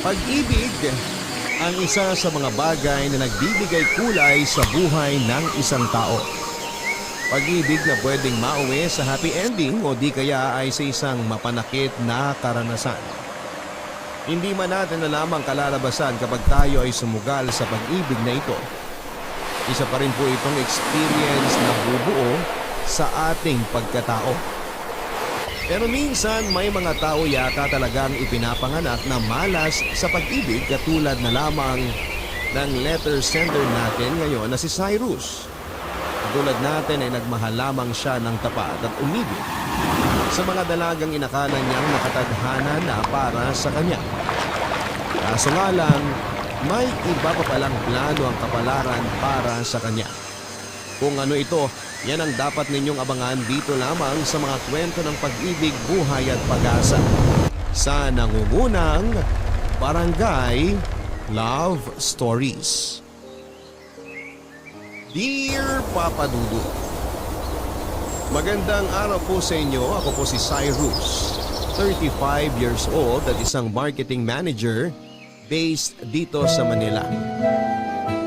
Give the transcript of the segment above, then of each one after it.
Pag-ibig ang isa sa mga bagay na nagbibigay kulay sa buhay ng isang tao. Pag-ibig na pwedeng mauwi sa happy ending o di kaya ay sa isang mapanakit na karanasan. Hindi man natin alamang kalalabasan kapag tayo ay sumugal sa pag-ibig na ito. Isa pa rin po itong experience na bubuo sa ating pagkatao. Pero minsan may mga tao yata talagang ipinapanganak na malas sa pag-ibig katulad na lamang ng letter sender natin ngayon na si Cyrus. Katulad natin ay nagmahal lamang siya ng tapat at umibig sa mga dalagang inakala niyang nakatadhana na para sa kanya. Kaso nga lang, may iba pa palang plano ang kapalaran para sa kanya. Kung ano ito, yan ang dapat ninyong abangan dito lamang sa mga kwento ng pag-ibig, buhay at pag-asa sa nangungunang Barangay Love Stories. Dear Papa Dudu, magandang araw po sa inyo. Ako po si Cyrus, 35 years old at isang marketing manager based dito sa Manila.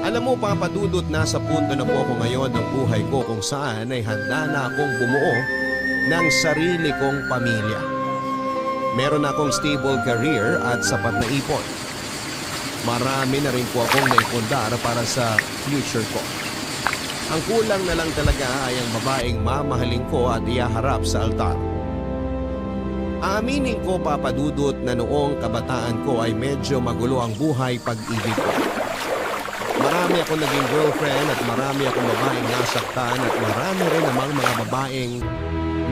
Alam mo Papa Dudut, nasa punto na po ako ngayon ng buhay ko kung saan ay handa na akong bumuo ng sarili kong pamilya. Meron akong stable career at sapat na ipon. Marami na rin po akong naipundar para sa future ko. Ang kulang na lang talaga ay ang babaeng mamahalin ko at ihaharap sa altar. Aaminin ko Papa Dudut na noong kabataan ko ay medyo magulo ang buhay pag-ibig ko. Marami akong naging girlfriend at marami akong babaeng nasaktan at marami rin namang mga babaeng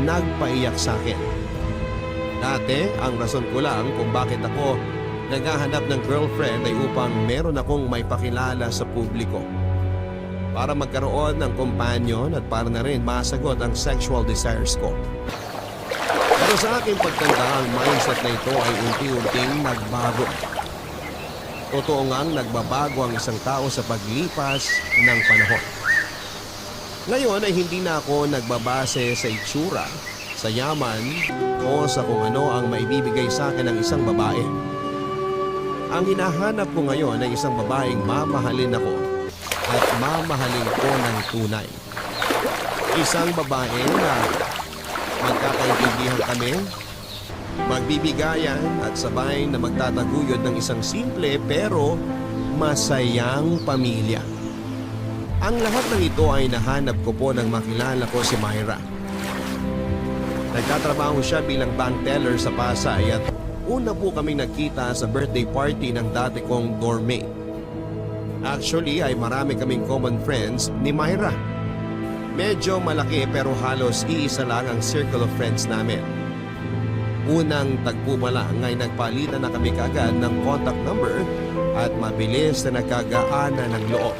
nagpaiyak sa akin. Dati, ang rason ko lang kung bakit ako naghahanap ng girlfriend ay upang meron akong may pakilala sa publiko. Para magkaroon ng companion at para na rin masagot ang sexual desires ko. Pero sa aking pagtanda, ang mindset na ito ay unti-unting nagbago. Totoo ngang nagbabago ang isang tao sa paglipas ng panahon. Ngayon ay hindi na ako nagbabase sa itsura, sa yaman o sa kung ano ang maibibigay sa akin ng isang babae. Ang hinahanap ko ngayon ay isang babaeng mamahalin ako at mamahalin ko ng tunay. Isang babae na magkakaintindihan kami, magbibigayan at sabay na magtataguyod ng isang simple pero masayang pamilya. Ang lahat ng ito ay nahanap ko po nang makilala ko si Myra. Nagtatrabaho siya bilang bank teller sa Pasay at una po kaming nagkita sa birthday party ng dati kong dormmate. Actually ay marami kaming common friends ni Myra. Medyo malaki pero halos iisa lang ang circle of friends namin. Unang tagpo pa lang ay nagpalitan na kami kaagad ng contact number at mabilis na nagkagaanan ng loob.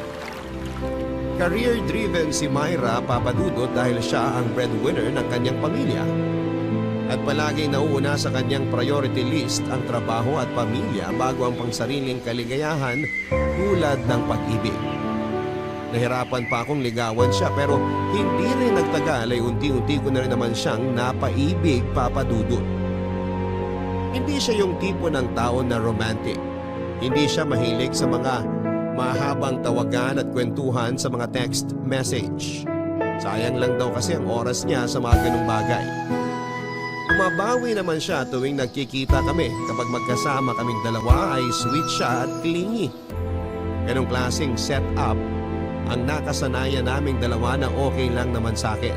Career-driven si Myra, Papa Dudut, dahil siya ang breadwinner ng kanyang pamilya. At palaging nauuna sa kanyang priority list ang trabaho at pamilya bago ang pangsariling kaligayahan tulad ng pag-ibig. Nahirapan pa akong ligawan siya pero hindi rin nagtagal ay unti-unti ko na rin naman siyang napaibig, Papa Dudut. Hindi siya yung tipo ng tao na romantic. Hindi siya mahilig sa mga mahabang tawagan at kwentuhan sa mga text message. Sayang lang daw kasi ang oras niya sa mga ganung bagay. Bumabawi naman siya tuwing nagkikita kami. Kapag magkasama kaming dalawa ay sweet siya at clingy. Ganong klaseng setup ang nakasanayan naming dalawa na okay lang naman sa akin.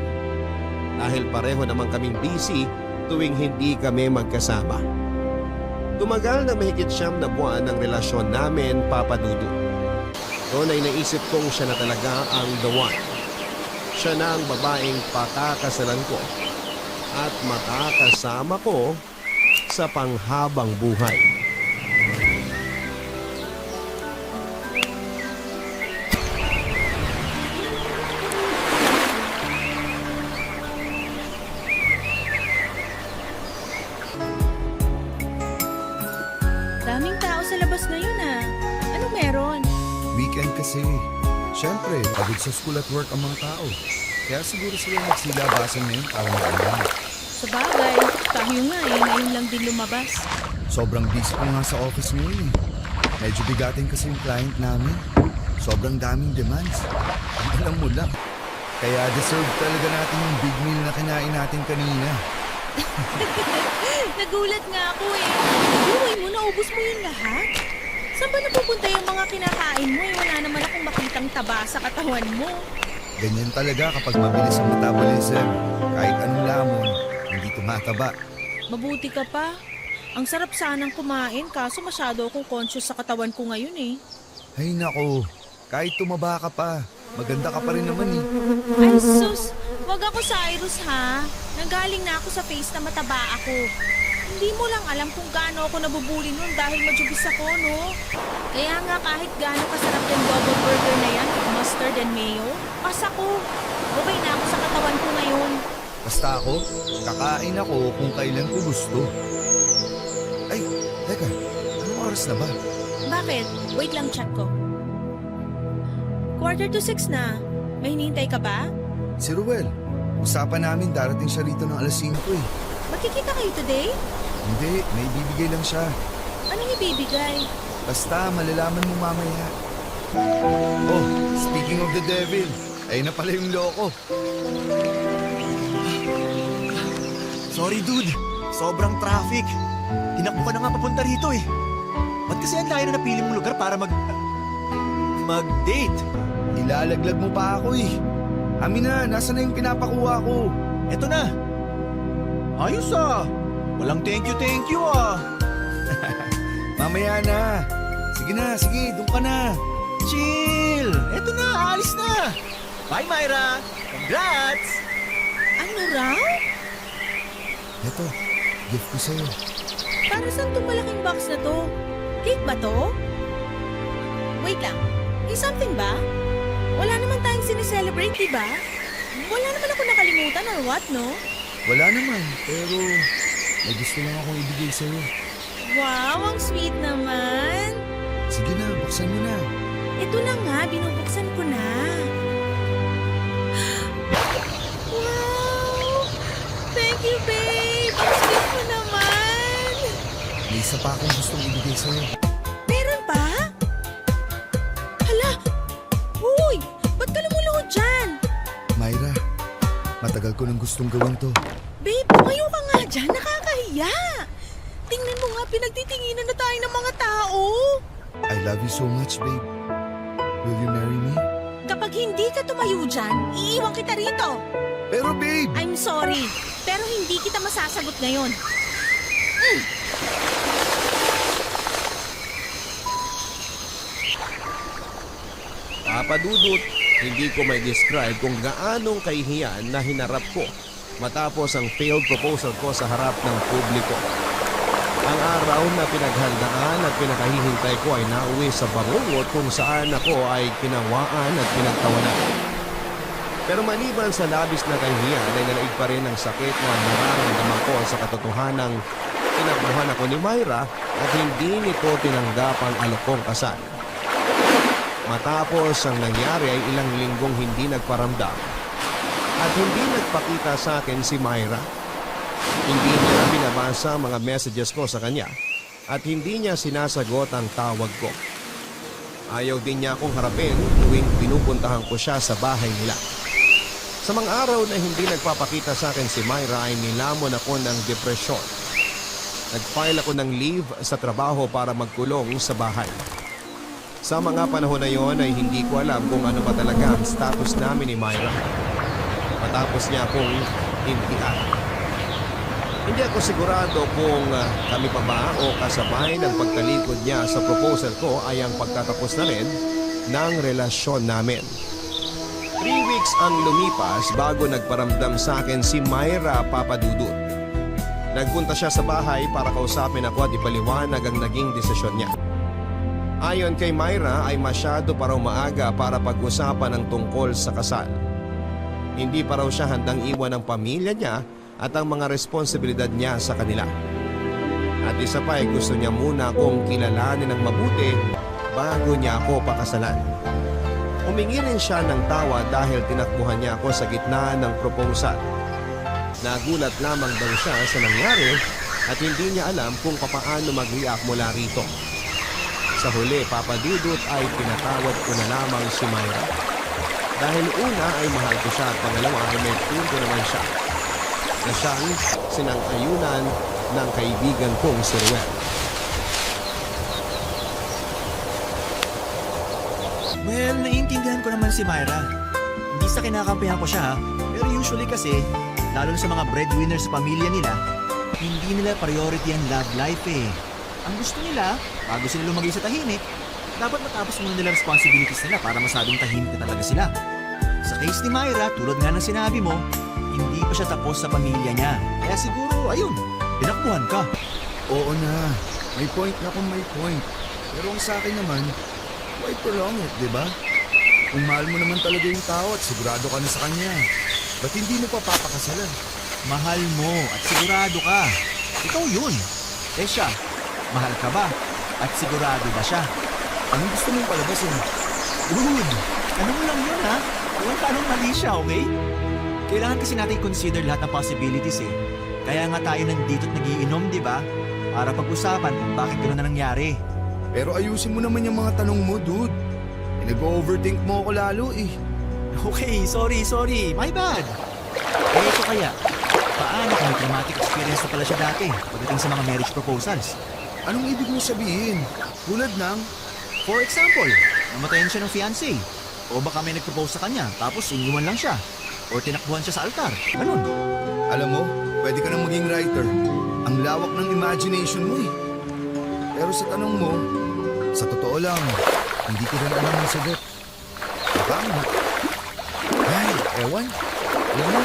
Dahil pareho naman kaming busy tuwing hindi kami magkasama. Tumagal na mahigit 9 na buwan ang relasyon namin, Papa Dudu. Noon ay naisip kong siya na talaga ang the one. Siya na ang babaeng pakakasalan ko at makakasama ko sa panghabang buhay. Daming tao sa labas ngayon ah. Anong meron? Weekend kasi. Siyempre, pagod sa school at work ang mga tao. Kaya siguro sila nagsilabasan ngayon para mag-alam. Sa bagay, tayo nga eh, ngayon lang din lumabas. Sobrang busy ko nga sa office ngayon eh. Medyo bigatin kasi yung client namin. Sobrang daming demands. Ang alam mo lang. Kaya deserve talaga natin yung big meal na kinain natin kanina. Nagulat nga ako eh. Buhay mo, naubos mo yung lahat? Saan ba napupunta yung mga kinakain mo? Wala naman akong makitang taba sa katawan mo. Ganyan talaga kapag mabilis ang metabolism. Kahit anong lamon, hindi tumataba. Mabuti ka pa. Ang sarap sanang kumain kaso masyado akong conscious sa katawan ko ngayon eh. Ay nako, kahit tumaba ka pa, maganda ka pa rin naman eh. Ay sus, wag ako Cyrus ha. Nanggaling na ako sa face na mataba ako. Hindi mo lang alam kung gaano ako nabubuli nun dahil majubis ako, no? Kaya nga kahit gaano kasarap yung double burger na yan with mustard and mayo, pas ako. Gabay na ako sa katawan ko ngayon. Basta ako, kakain ako kung kailan ko gusto. Ay, teka, anong oras na ba? Bakit? Wait lang, check ko. 5:45 na. May hinihintay ka ba? Si Ruel, usapan namin darating siya rito ng alas 5 eh. Magkikita kayo today? Hindi, may bibigay lang siya. Anong ibibigay? Basta, malalaman mo mamaya. Oh, speaking of the devil, ayun na pala yung loko. Sorry dude, sobrang traffic. Tinakbo ka na nga papunta rito eh. Ba't kasi ang layo na napili mong lugar para mag-date? Ilalaglag mo pa ako eh. Amin na, nasa na yung pinapakuha ko? Eto na. Ayos ah. Walang thank you ah. Mamaya na. Sige, doon ka na. Chill. Eto na, alis na. Bye Myra. Congrats. Ano raw? Eto, gift ko sa'yo. Para saan itong malaking box na to? Cake ba to? Wait lang, may something ba? Wala naman tayong sineselebrate, di ba? Wala naman ako nakalimutan or what, no? Wala naman, pero may gusto lang akong ibigay sa'yo. Wow, ang sweet naman. Sige na, buksan mo na. Ito na nga, binubuksan ko na. Wow! Thank you, babe! Ang sweet mo naman! May isa pa akong gustong ibigay sa'yo. Meron pa? Hala! Uy! Ba't ka lumuluhod dyan? Myra, matagal ko nang gustong gawin to. Babe, tumayo ka nga dyan. Nakakahiya. Tingnan mo nga, pinagtitinginan na tayo ng mga tao. I love you so much, babe. Will you marry me? Kapag hindi ka tumayo dyan, iiwan kita rito. Pero babe! I'm sorry, pero hindi kita masasagot ngayon. Papadudot, hindi ko may describe kung gaanong kahihiyan na hinarap ko matapos ang failed proposal ko sa harap ng publiko. Ang araw na pinaghandaan at pinakahihintay ko ay nauwi sa bangungot kung saan ako ay kinawaan at pinagtawanan. Pero maliban sa labis na kahihiyan ay nalaig pa rin ang sakit na nararamdaman ko sa katotohanang tinakbuhan ako ni Myra at hindi nito tinanggap ang alokong kasal. Matapos ang nangyari ay ilang linggong hindi nagparamdam at hindi nagpakita sa akin si Myra. Hindi niya binabasa mga messages ko sa kanya at hindi niya sinasagot ang tawag ko. Ayaw din niya akong harapin tuwing pinupuntahan ko siya sa bahay nila. Sa mga araw na hindi nagpapakita sa akin si Myra ay nilamon ako ng depresyon. Nag-file ako ng leave sa trabaho para magkulong sa bahay. Sa mga panahon na yon ay hindi ko alam kung ano ba talaga ang status namin ni Myra. Matapos niya akong hintian. Hindi ako sigurado kung kami pa ba o kasabay ng pagtalikod niya sa proposal ko ay ang pagtatapos na rin ng relasyon namin. 3 weeks ang lumipas bago nagparamdam sa akin si Myra Papadudut. Nagpunta siya sa bahay para kausapin ako at ipaliwanag ang naging desisyon niya. Ayon kay Myra ay masyado pa raw maaga para pag-usapan ang tungkol sa kasal. Hindi pa raw siya handang iwan ang pamilya niya at ang mga responsibilidad niya sa kanila. At isa pa ay gusto niya muna akong kilalanin ng mabuti bago niya ako pakasalan. Humingi rin siya ng tawa dahil tinakbuhan niya ako sa gitna ng proposal. Nagulat lamang daw siya sa nangyari at hindi niya alam kung papaano mag-react mula rito. Sa huli, Papa Dudut ay pinatawad ko na lamang si Myra. Dahil una ay mahal ko siya at pangalawa ay may punto naman siya na siyang sinang-ayunan ng kaibigan kong si Ruel. Well, naiintindihan ko naman si Myra. Hindi sa kinakampihan ko siya ha. Pero usually kasi, lalo na sa mga breadwinner sa pamilya nila, hindi nila priority ang love life eh. Ang gusto nila, bago sila lumagay sa tahimik, dapat matapos muna nila responsibilities nila para masabing tahimik na talaga sila. Sa case ni Myra, tulad nga ng sinabi mo, hindi pa siya tapos sa pamilya niya. Kaya siguro, ayun, pinakbuhan ka. Oo na, may point na kung may point. Pero ang sa akin naman, why prolong it, di ba? Kung mahal mo naman talaga yung tao at sigurado ka na sa kanya, ba't hindi mo pa papakasalan? Mahal mo at sigurado ka. Ikaw yun. Eh siya, mahal ka ba? At sigurado ba siya? Anong gusto mong palabasin? Dude, ano mo lang yun ha? Huwag ka anong mali siya, okay? Kailangan kasi natin consider lahat ng possibilities eh. Kaya nga tayo nandito at nagiinom, di ba? Para pag-usapan kung bakit gano'n na nangyari. Pero ayusin mo naman yung mga tanong mo, dude. Nag-overthink mo ako lalo eh. Okay, sorry. My bad. Eh, ito kaya, paano kung may traumatic experience na pala siya dati pagdating sa mga marriage proposals? Anong ibig mo sabihin? Tulad ng, For example, namatayan siya ng fiancé. O baka may nag-propose sa kanya tapos iniwan lang siya. O tinakbuhan siya sa altar. Ganun. alam mo, pwede ka nang maging writer. Ang lawak ng imagination mo eh. Pero sa tanong mo, sa totoo lang, hindi ko rin alam ang sagot. Baka nga. Ay, ewan. Alam mo,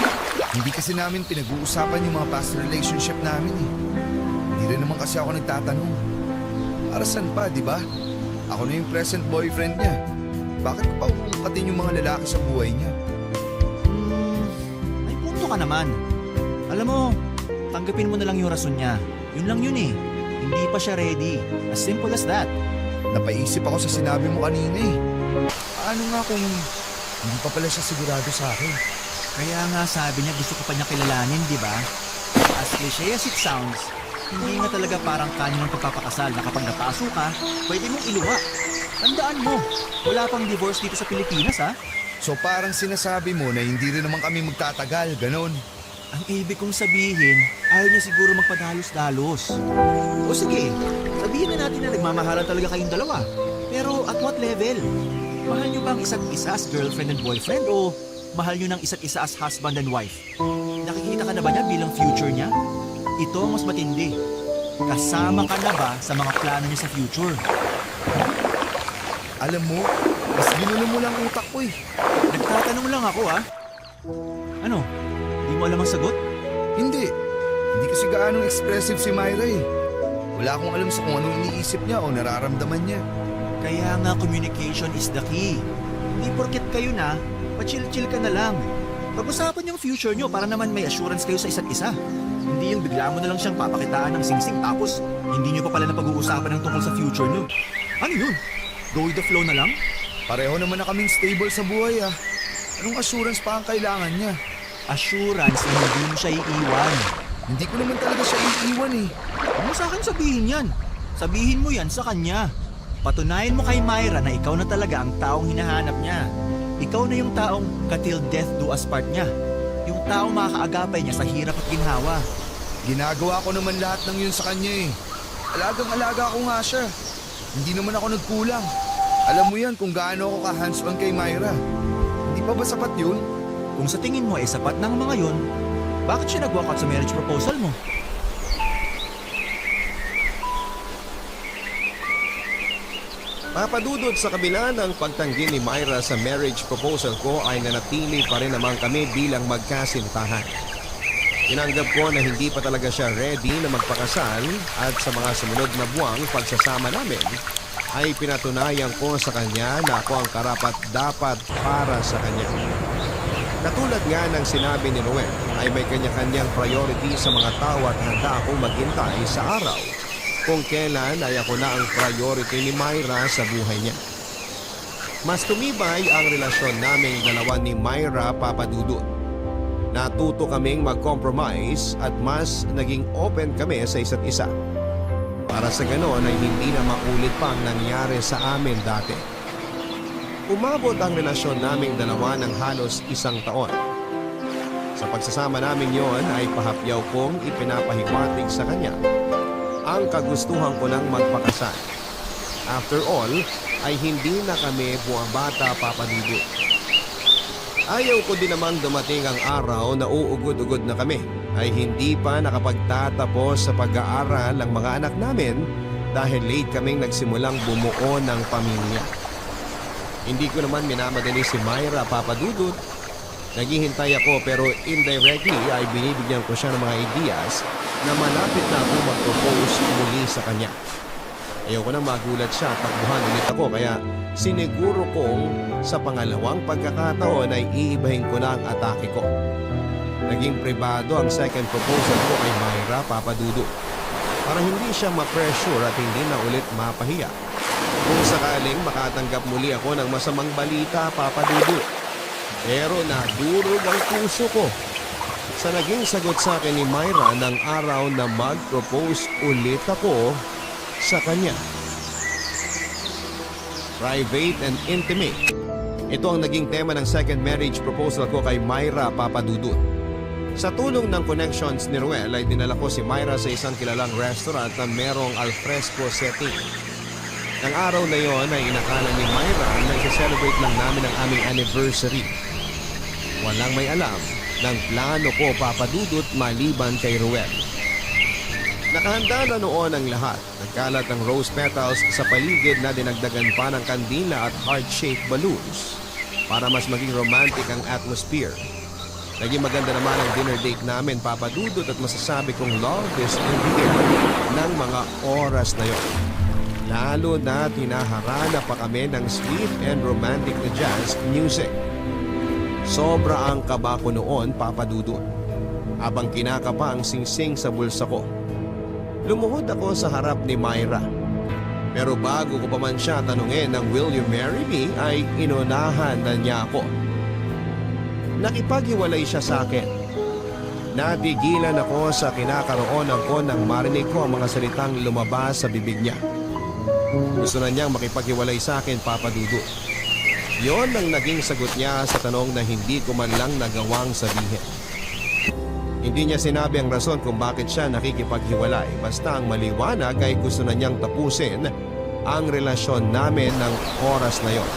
hindi kasi namin pinag-uusapan yung mga past relationship namin eh. Hindi rin naman kasi ako nagtatanong. Para saan pa, di ba? Ako na yung present boyfriend niya. Bakit ko pa uungkatin yung mga lalaki sa buhay niya? May punto ka naman. Alam mo, tanggapin mo na lang yung rason niya. Yun lang yun eh. Hindi pa siya ready. As simple as that. Napaisip ako sa sinabi mo kanina eh. Paano nga kung hindi pa pala siya sigurado sa akin? Kaya nga sabi niya gusto ko pa niya kilalanin, di ba? As cliche as it sounds, hindi nga talaga parang kanyo ng pagpapakasal na kapag napaso ka, pwede mong iluwa. Tandaan mo, wala pang divorce dito sa Pilipinas ha? So parang sinasabi mo na hindi rin naman kami magtatagal, ganon. Ang ibig kong sabihin, ayaw niya siguro magpadalos-dalos. O sige, sabihin na natin na nagmamahalan talaga kayong dalawa. Pero at what level? Mahal niyo bang isa't isa as girlfriend and boyfriend o mahal niyo ng isa't isa as husband and wife? Nakikita ka na ba niya bilang future niya? Ito ang mas matindi. Kasama ka na ba sa mga plano niya sa future? Alam mo, mas ginulo mo lang utak ko eh. Nagtatanong lang ako ha. Ano? Di mo alam ang sagot? Hindi. Hindi kasi gaanong expressive si Myra eh. Wala akong alam sa kung anong iniisip niya o nararamdaman niya. Kaya nga communication is the key. Hindi porket kayo na, pa-chill-chill ka na lang. Pag-usapan yung future nyo para naman may assurance kayo sa isa't isa. Hindi yung bigla mo na lang siyang papakitaan ng singsing tapos hindi nyo pa pala na pag-uusapan ng tungkol sa future nyo. Ano yun? Go with the flow na lang? Pareho naman na kaming stable sa buhay ah. Anong assurance pa ang kailangan niya? Assurance na hindi mo siya iiwan. Hindi ko naman talaga siya iiwan eh. Huwag mo sa akin sabihin yan. Sabihin mo yan sa kanya. Patunayan mo kay Myra na ikaw na talaga ang taong hinahanap niya. Ikaw na yung taong ka-till death do us part niya. Yung taong makakaagapay niya sa hirap at ginhawa. Ginagawa ko naman lahat ng yun sa kanya eh. Alagang-alaga ko nga siya. Hindi naman ako nagkulang. Alam mo yan kung gaano ako ka-hands-on kay Myra. Hindi pa ba sapat yun? Kung sa tingin mo ay sapat ng mga yon, bakit siya nag-walk out sa marriage proposal mo? Papadudod sa kabila ng pagtanggi ni Myra sa marriage proposal ko ay nanatili pa rin naman kami bilang magkasintahan. Tinanggap ko na hindi pa talaga siya ready na magpakasal at sa mga sumunod na buwang pagsasama namin ay pinatunayan ko sa kanya na ako ang karapat-dapat para sa kanya. Katulad nga ng sinabi ni Noel ay may kanya-kanyang priority sa mga tao at handa akong maghintay sa araw kung kailan ay ako na ang priority ni Myra sa buhay niya. Mas tumibay ang relasyon naming dalawa ni Myra, Papadudod. Natuto kaming mag-compromise at mas naging open kami sa isa't isa. Para sa ganoon ay hindi na maulit pa ang nangyari sa amin dati. Umabot ang relasyon naming dalawa ng halos 1 taon. Sa pagsasama namin yon ay pahapyaw kong ipinapahiwatig sa kanya ang kagustuhan ko ng magpakasal. After all, ay hindi na kami buwabata, Papa Dudut. Ayaw ko din namang dumating ang araw na uugod-ugod na kami ay hindi pa nakapagtatapos sa pag-aaral ang mga anak namin dahil late kaming nagsimulang bumuo ng pamilya. Hindi ko naman minamadali si Myra, Papa Dudut. Naghihintay ako pero indirectly ay binibigyan ko siya ng mga ideas na malapit na ako mag-propose muli sa kanya. Ayoko nang magulat siya at takbuhan ulit ako kaya siniguro kong sa pangalawang pagkakataon ay iibahin ko na ang atake ko. Naging pribado ang second proposal ko kay Myra, Papa Dudut, para hindi siya ma-pressure at hindi na ulit mapahiya. Kung sakaling makatanggap muli ako ng masamang balita, Papa Dudut. Pero nadurog ang puso ko sa naging sagot sa akin ni Myra ng araw na mag-propose ulit ako sa kanya. Private and intimate. Ito ang naging tema ng second marriage proposal ko kay Myra, Papa Dudut. Sa tulong ng connections ni Ruel ay dinala ko si Myra sa isang kilalang restaurant na merong alfresco setting. Nang araw na yon ay inakala ni Myra na i-celebrate lang namin ang aming anniversary. Walang may alam ng plano ko, Papa Dudut, maliban kay Ruel. Nakahanda na noon ang lahat. Nagkalat ng rose petals sa paligid na dinagdagan pa ng kandila at heart-shaped balloons para mas maging romantic ang atmosphere. Naging maganda naman ang dinner date namin, Papa Dudut, at masasabi kong love is in the air ng mga oras na yon. Lalo na tinaharana pa kami ng sweet and romantic na jazz music. Sobra ang kaba ko noon, Papa Dudut. Habang kinakapa ang singsing sa bulsa ko, lumuhod ako sa harap ni Myra. Pero bago ko pa man siya tanungin ng will you marry me ay inunahan na niya ako. Nakipaghiwalay siya sa akin. Nabigilan ako sa kinakaroonan ko nang marinig ko ang mga salitang lumabas sa bibig niya. Gusto na niyang makipaghiwalay sa akin, Papa Dudut. Yon ang naging sagot niya sa tanong na hindi ko man lang nagawang sabihin. Hindi niya sinabi ang rason kung bakit siya nakikipaghiwalay. Basta ang maliwanag ay gusto na niyang tapusin ang relasyon namin ng oras na yon.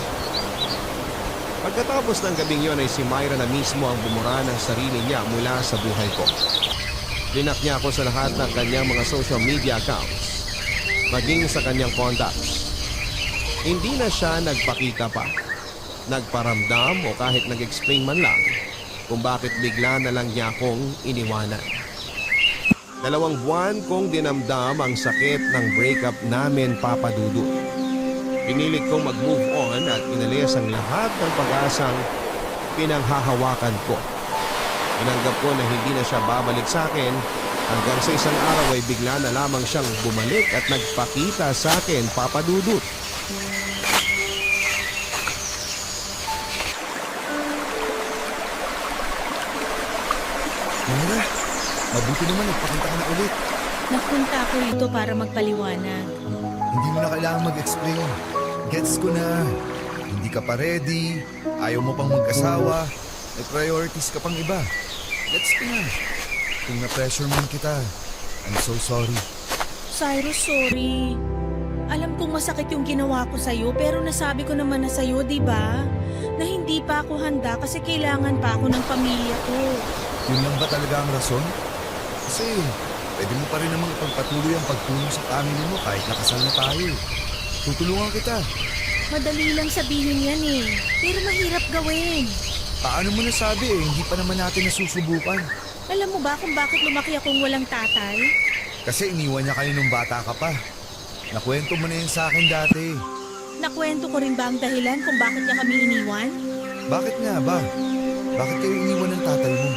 Pagkatapos ng gabing yon ay si Myra na mismo ang bumura ng sarili niya mula sa buhay ko. Linak niya ako sa lahat ng kanyang mga social media accounts, maging sa kanyang contacts. Hindi na siya nagpakita pa, nagparamdam o kahit nag-explain man lang kung bakit bigla na lang niya akong iniwanan. 2 buwan kong dinamdam ang sakit ng breakup namin, Papa Dudut. Pinilit kong mag-move on at inalis ang lahat ng pag-asang pinanghahawakan ko. Inanggap ko na hindi na siya babalik sa akin hanggang sa isang araw ay bigla na lamang siyang bumalik at nagpakita sa akin, Papa Dudut. Myra, mabuti naman nagpakita ka na ulit. Nagpunta ako rito para magpaliwanag. Hindi mo na kailangan mag-explain. Gets ko na. Hindi ka pa ready. Ayaw mo pang mag-asawa. May priorities ka pang iba. Gets ko na. Kung na-pressure man kita, I'm so sorry. Cyrus, sorry. Alam kong masakit yung ginawa ko sa'yo pero nasabi ko naman na sa'yo, di ba? Na hindi pa ako handa kasi kailangan pa ako ng pamilya ko. Yun lang ba talaga ang rason? Kasi pwede mo pa rin namang ipagpatuloy ang pagtulong sa family mo kahit nakasal na tayo. Tutulungan kita. Madali lang sabihin yan eh. Pero mahirap gawin. Paano mo nasabi hindi pa naman natin nasusubukan. Alam mo ba kung bakit lumaki akong walang tatay? Kasi iniwan niya kayo nung bata ka pa. Nakwento mo na yun sa akin dati. Nakwento ko rin ba ang dahilan kung bakit niya kami iniwan? Bakit nga ba? Bakit kayo iniwan ng tatay mo?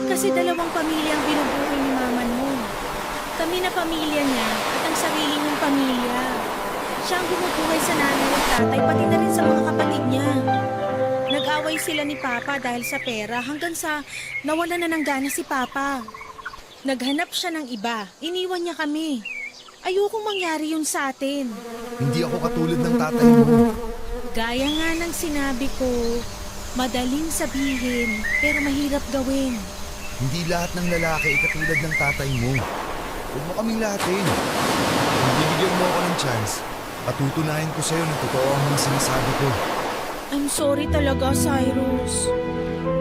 Kasi 2 pamilya ang binubuhay ni mama noon. Kami na pamilya niya at ang sarili niyang pamilya. Siya ang bumubuhay sa nanay at tatay, pati na rin sa mga kapatid niya. Nag-away sila ni Papa dahil sa pera hanggang sa nawala na ng gana si Papa. Naghanap siya ng iba. Iniwan niya kami. Ayokong mangyari yun sa atin. Hindi ako katulad ng tatay mo. Gaya nga ng sinabi ko, madaling sabihin pero mahirap gawin. Hindi lahat ng lalaki ay katulad ng tatay mo. Huwag mo kaming lahatin. Kung bibigyan mo ako ng chance, patutunayan ko sa'yo na totoo ang mga sinasabi ko. I'm sorry talaga, Cyrus.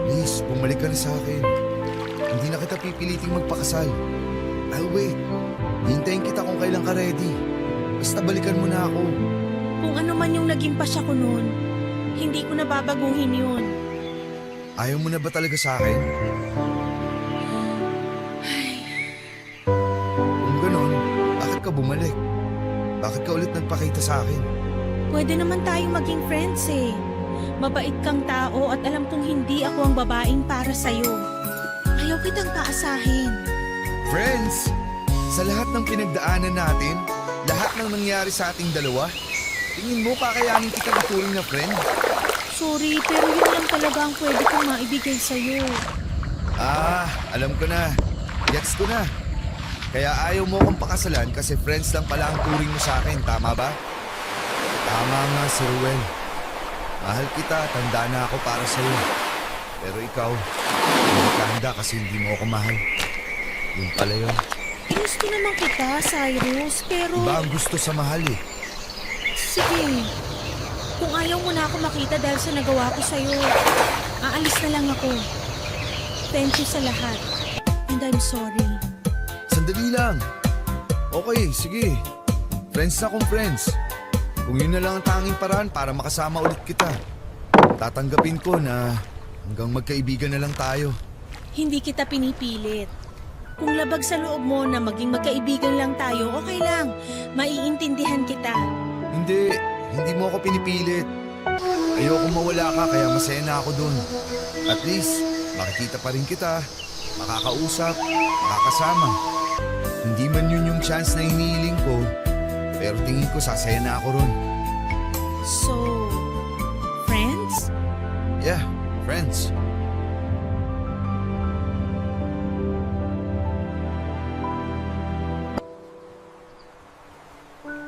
Please, bumalik ka na sa akin. Hindi na kita pipiliting magpakasal. I'll wait. Hintayin kita kung kailan ka ready. Basta balikan mo na ako. Kung ano man yung naging pasya ko noon, hindi ko na babaguhin yun. Ayaw mo na ba talaga sa akin? Kung ganon, bakit ka bumalik? Bakit ka ulit nagpakita sa akin? Pwede naman tayong maging friends eh. Mabait kang tao at alam kong hindi ako ang babaeng para sa'yo. Ayaw kitang paasahin. Friends! Sa lahat ng pinagdaanan natin, lahat ng nangyari sa ating dalawa, tingin mo kakayanin kitang ituring na friend? Sorry, pero yun lang talaga ang pwede kong maibigay sa'yo. Alam ko na. Gets ko na. Kaya ayaw mo akong pakasalan kasi friends lang pala ang turing mo sa akin, tama ba? Tama nga, Sir Ruel. Mahal kita, tanda na ako para sa'yo. Pero ikaw, hindi ka handa kasi hindi mo ako mahal. Yun pala yun. Gusto naman kita, Cyrus, pero... Iba ang gusto sa mahal eh. Sige. Kung ayaw mo na ako makita dahil sa nagawa ko sa'yo, aalis na lang ako. Thank you sa lahat. And I'm sorry. Sandali lang. Okay, sige. Friends na kung friends. Kung yun na lang ang tanging paraan para makasama ulit kita, tatanggapin ko na hanggang magkaibigan na lang tayo. Hindi kita pinipilit. Kung labag sa loob mo na maging magkaibigan lang tayo, okay lang. Maiintindihan kita. Hindi mo ako pinipilit. Ayoko mawala ka kaya masaya na ako dun. At least, makikita pa rin kita, makakausap, makakasama. Hindi man yun yung chance na hinihiling ko, pero tingin ko sasaya na ako ron. So, friends? Yeah, friends.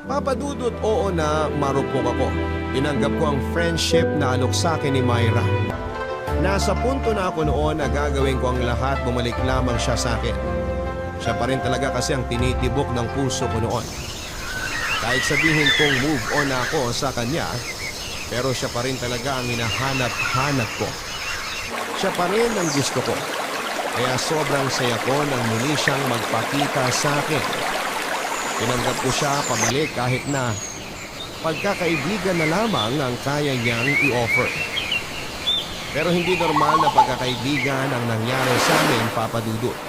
Papadudot oo na marupok ako. Tinanggap ko ang friendship na alok sa akin ni Myra. Nasa punto na ako noon na gagawin ko ang lahat bumalik lamang siya sa akin. Siya pa rin talaga kasi ang tinitibok ng puso ko noon. Kahit sabihin kong move on na ako sa kanya, pero siya pa rin talaga ang hinahanap-hanap ko. Siya pa rin ang gusto ko. Kaya sobrang saya ko nang muli siyang magpakita sa akin. Tinanggap ko siya pabalik kahit na pagkakaibigan na lamang ang kaya niyang i-offer. Pero hindi normal na pagkakaibigan ang nangyari sa amin, Papa Dudut.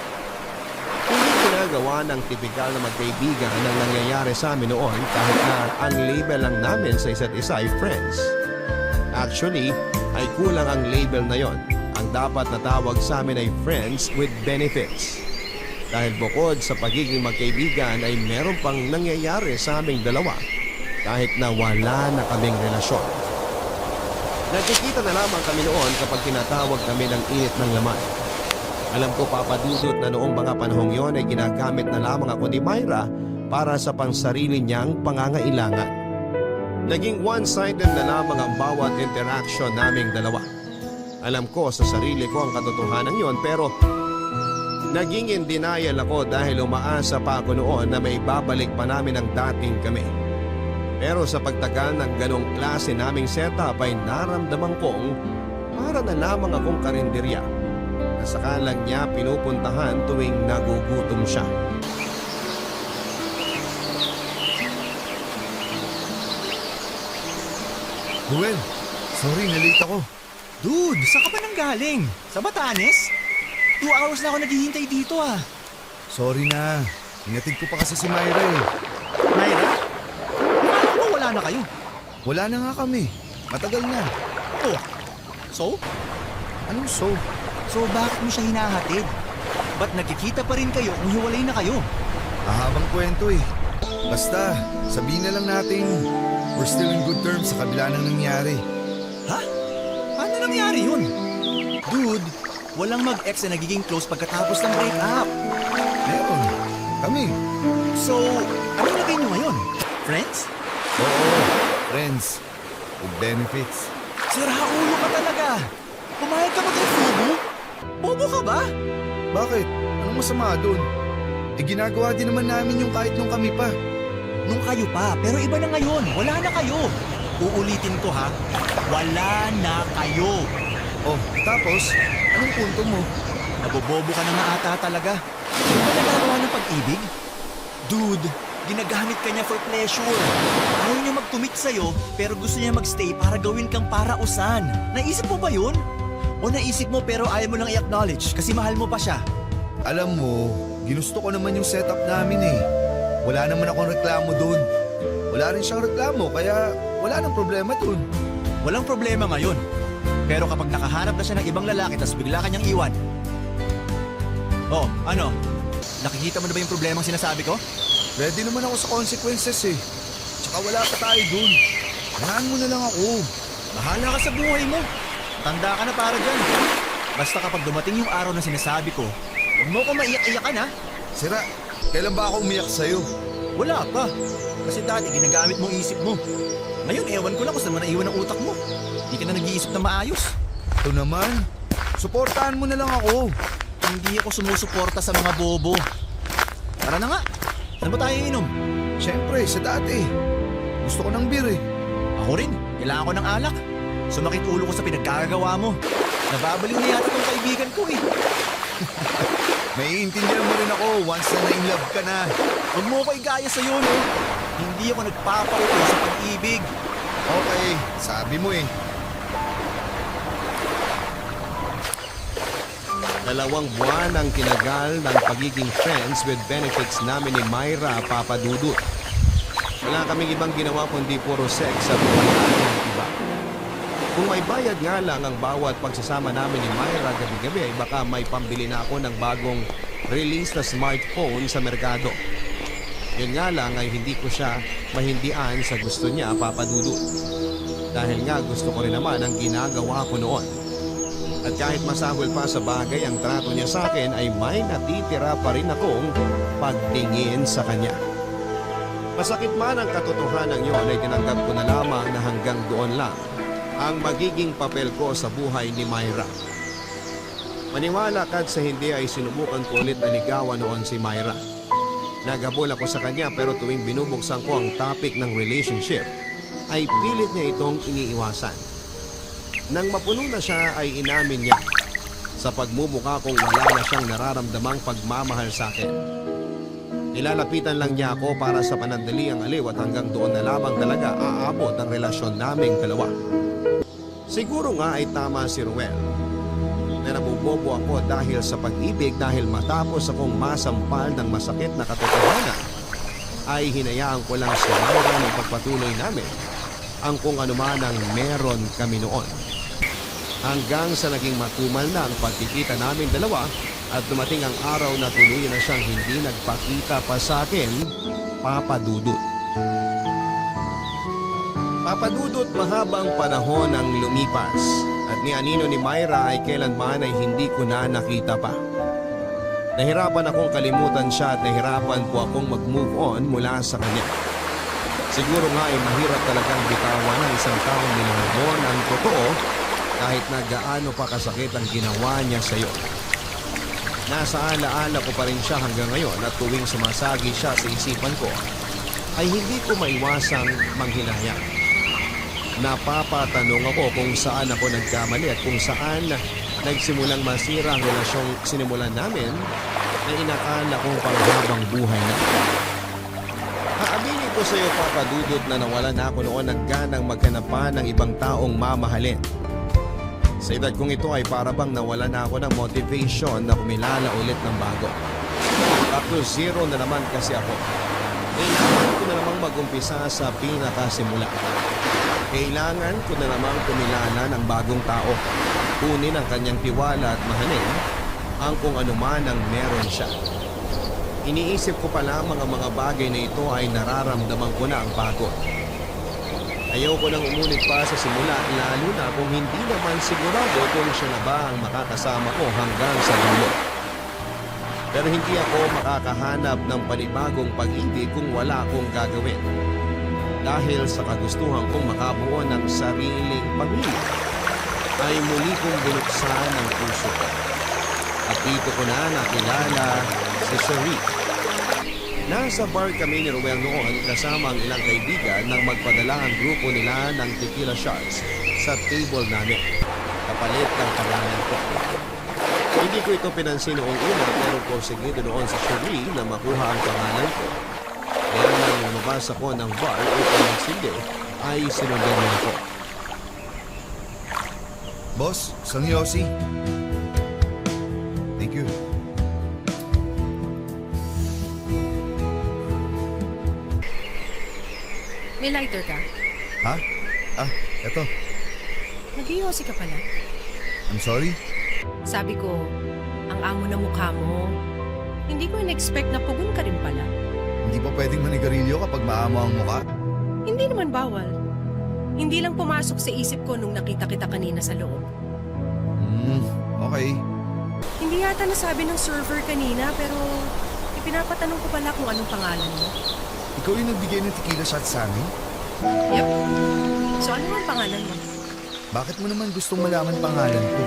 Hindi ginagawa ng tipikal na magkaibigan ang nangyayari sa amin noon kahit na ang label lang namin sa isa't isa ay friends. Actually, ay kulang ang label na yon. Ang dapat na tawag sa amin ay friends with benefits. Dahil bukod sa pagiging magkaibigan ay meron pang nangyayari sa aming dalawa kahit na wala na kaming relasyon. Nagkikita na lamang kami noon kapag tinatawag kami ng init ng laman. Alam ko, Papa Dudut, na noong mga panahong yon ay ginagamit na lamang ako ni Myra para sa pansarili niyang pangangailangan. Naging one-sided na lamang ang bawat interaction naming dalawa. Alam ko sa sarili ko ang katotohanan yon pero naging in denial ako dahil umaasa pa ako noon na may babalik pa namin ang dating kami. Pero sa pagtagal ng ganong klase naming setup ay naramdaman kong para na lamang akong karinderya na sakalang niya pinupuntahan tuwing nagugutom siya. Ruel, sorry, nalate ako. Dude, saan ka pa nang galing? Sa Batanes? 2 hours na ako naghihintay dito ah. Sorry na. Hinatid ko pa kasi si Myra eh. Myra? Akala ko wala na kayo. Wala na nga kami. Matagal na. Oh, so? Anong so? So bakit mo siya hinahatid? Ba't nagkikita pa rin kayo kung hiwalay na kayo? Mahabang kwento eh. Basta, sabihin na lang natin we're still in good terms sa kabila ng nangyari. Ha? Paano nangyari yun? Dude, walang mag-ex na nagiging close pagkatapos ng breakup. Meron. Kami. So, ano naging nyo ngayon? Friends? Oo. Friends. With benefits. Sira ulo ka talaga. Pumayag ka mag-refubo? Bobo ka ba? Bakit? Anong masama doon? Ginagawa din naman namin yung kahit nung kami pa. Nung kayo pa, pero iba na ngayon. Wala na kayo. Uulitin ko ha, wala na kayo. Oh, tapos, anong punto mo? Nabobobo ka na nga ata talaga. Ano ba nagagawa ng pag-ibig? Dude, ginagamit ka niya for pleasure. Ayaw niya mag-commit sa'yo, pero gusto niya mag-stay para gawin kang parausan. Naisip mo ba yun? O naisip mo pero ayaw mo lang i-acknowledge kasi mahal mo pa siya? Alam mo, ginusto ko naman yung setup namin eh. Wala naman akong reklamo doon. Wala rin siyang reklamo, kaya wala nang problema doon. Walang problema ngayon. Pero kapag nakahanap na siya ng ibang lalaki tapos bigla kanyang iwan. Oh, ano? Nakikita mo na ba yung problemang sinasabi ko? Ready naman ako sa consequences eh. Tsaka wala pa tayo doon. Hayaan mo na lang ako. Bahala ka sa buhay mo. Tanda ka na para dyan. Basta kapag dumating yung araw na sinasabi ko, huwag mo ko maiyak-iyakan ha. Sira, kailan ba ako umiyak sa'yo? Wala pa. Kasi dati ginagamit mo ang isip mo. Ngayon ewan ko lang kung saan mo naiwan ang utak mo. Hindi ka na nag-iisip na maayos. Ito naman, suportahan mo na lang ako. Hindi ako sumusuporta sa mga bobo. Tara na nga. Saan ba tayo inom? Siyempre, sa dati. Gusto ko ng beer eh. Ako rin. Kailangan ko ng alak. Sumakit ulo ko sa pinagkagagawa mo. Nababaliw na yata tong kaibigan ko eh. Maiintindihan mo rin ako once na na-in-love ka na. Huwag mo ko igaya sa'yo, no? Hindi ako nagpapauto sa pag-ibig. Okay, sabi mo eh. 2 buwan ang tinagal ng pagiging friends with benefits namin ni Myra Papadudut. Wala kaming ibang ginawa kundi puro sex sa buhay namin iba. Kung may bayad nga lang ang bawat pagsasama namin ni Myra gabi-gabi ay baka may pambili na ako ng bagong release na smartphone sa merkado. Yun nga lang ay hindi ko siya mahindian sa gusto niya, Papadudut. Dahil nga gusto ko rin naman ang ginagawa ko noon. At kahit masahol pa sa bagay ang trato niya sa akin ay may natitira pa rin akong pagtingin sa kanya. Masakit man ang katotohanan yun ay tinanggap ko na lamang na hanggang doon lang ang magiging papel ko sa buhay ni Myra. Maniwala ka sa hindi ay sinubukan ko ulit na ligawan noon si Myra. Naghabol ako sa kanya pero tuwing binubuksan ko ang topic ng relationship ay pilit niya itong iniiwasan. Nang mapuno na siya ay inamin niya sa pagmumukha kong wala na siyang nararamdamang pagmamahal sa akin. Nilalapitan lang niya ako para sa panandali ang aliw at hanggang doon na lamang talaga aabot ang relasyon naming dalawa. Siguro nga ay tama si Ruel na nabubobo ako dahil sa pag-ibig dahil matapos akong masampal ng masakit na katotohanan ay hinayaan ko lang si Myra ng pagpatuloy namin ang kung anuman ang meron kami noon. Hanggang sa naging matumal na ang pagkikita namin dalawa at dumating ang araw na tuluyan na siyang hindi nagpakita pa sa akin, Papadudut. Papadudut, mahabang panahon ang lumipas at ni Anino ni Myra ay kailanman ay hindi ko na nakita pa. Nahirapan akong kalimutan siya at nahirapan po akong mag-move on mula sa kanya. Siguro nga ay mahirap talagang bitawan ng isang taong minamon ang totoo kahit na gaano pa kasakit ang ginawa niya sa iyo. Nasa alaala ko pa rin siya hanggang ngayon at tuwing sumasagi siya sa isipan ko, ay hindi ko maiwasang manghinayang. Napapatanong ako kung saan ako nagkamali at kung saan nagsimulang masira ang relasyong sinimulan namin na inakala kong panghabang buhay na. Aaminin ko sa iyo, Papadudut, na nawalan na ako noon ng ganang maghanap pa ng ibang taong mamahalin. Sa edad kong ito ay para bang nawala na ako ng motivation na kumilala ulit ng bago. Up to zero na naman kasi ako. Kailangan ko na namang mag-umpisa sa pinakasimula. Kailangan ko na namang kumilala ng bagong tao. Kunin ang kanyang tiwala at mahalin ang kung anuman ang meron siya. Iniisip ko pa lamang ang mga bagay na ito ay nararamdaman ko na ang pagod. Ayoko nang umulit pa sa simula, lalo na kung hindi naman sigurado kung siya na ba ang makakasama ko hanggang sa dulo. Pero hindi ako makakahanap ng panibagong pag-ibig kung wala akong gagawin. Dahil sa kagustuhan kong makabuo ng sariling pamilya, ay muli kong binuksan ang puso ko. At dito ko na nakilala si Cherie. Nasa bar kami ni Ruel noon kasama ang ilang kaibigan nang magpadala ang grupo nila ng tequila shots sa table namin. Kapalit ng pangalan ko. Hindi ko ito pinansin noong una pero porsigido noon sa Cherie na makuha ang pangalan ko. Kaya nang lumabas ako ng bar upang magsindi, ay sinundan niya ako. Boss, isang Yossi. Thank you. May lighter ka? Ha? Eto. Nag-iyosi ka pala. I'm sorry. Sabi ko, ang amo na mukha mo. Hindi ko in-expect na pugon ka rin pala. Hindi pa pwedeng manigarilyo kapag maamo ang mukha. Hindi naman bawal. Hindi lang pumasok sa isip ko nung nakita kita kanina sa loob. Okay. Hindi yata nasabi ng server kanina pero ipinapatanong ko pala kung anong pangalan mo. Ikaw yung nagbigay ng tequila shot sa amin? Yep. So ano ang pangalan mo? Bakit mo naman gustong malaman pangalan ko?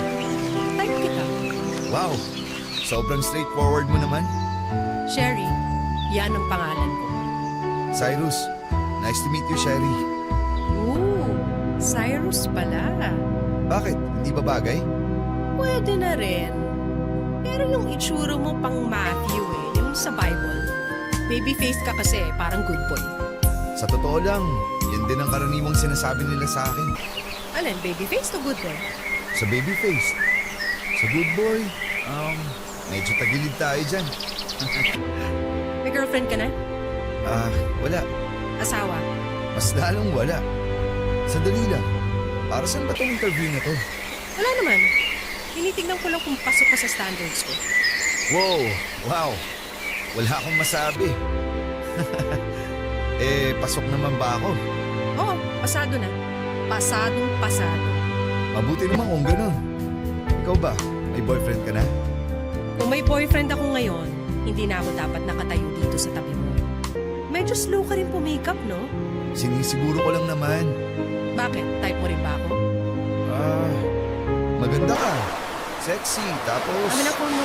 Type kita. Wow! Sobrang straightforward mo naman. Sherry, yan ang pangalan ko. Cyrus, nice to meet you, Sherry. Ooh, Cyrus pala. Bakit? Hindi ba bagay? Pwede na rin. Pero yung itsura mo pang Matthew yung sa Bible. Babyface ka kasi, parang good boy. Sa totoo lang, yan din ang karaniwang sinasabi nila sa akin. Alin, babyface to good boy? Sa babyface. Sa good boy, medyo tagilid tayo dyan. May girlfriend ka na? Wala. Asawa? Mas lalong wala. Sandali lang. Para saan ba itong interview na to? Wala naman. Tinitignan ko lang kung pasok ka sa standards ko. Wow! Wala akong masabi. Pasok naman ba ako? Oo, pasado na. Pasadong pasado. Mabuti naman kung ganun. Ikaw ba? May boyfriend ka na? Kung may boyfriend ako ngayon, hindi na ako dapat nakatayo dito sa tabi mo. Medyo slow ka rin pumakeup, no? Sinisiguro ko lang naman. Bakit? Type mo rin ba ako? Maganda ka. Sexy. Tapos... Amin ako, no?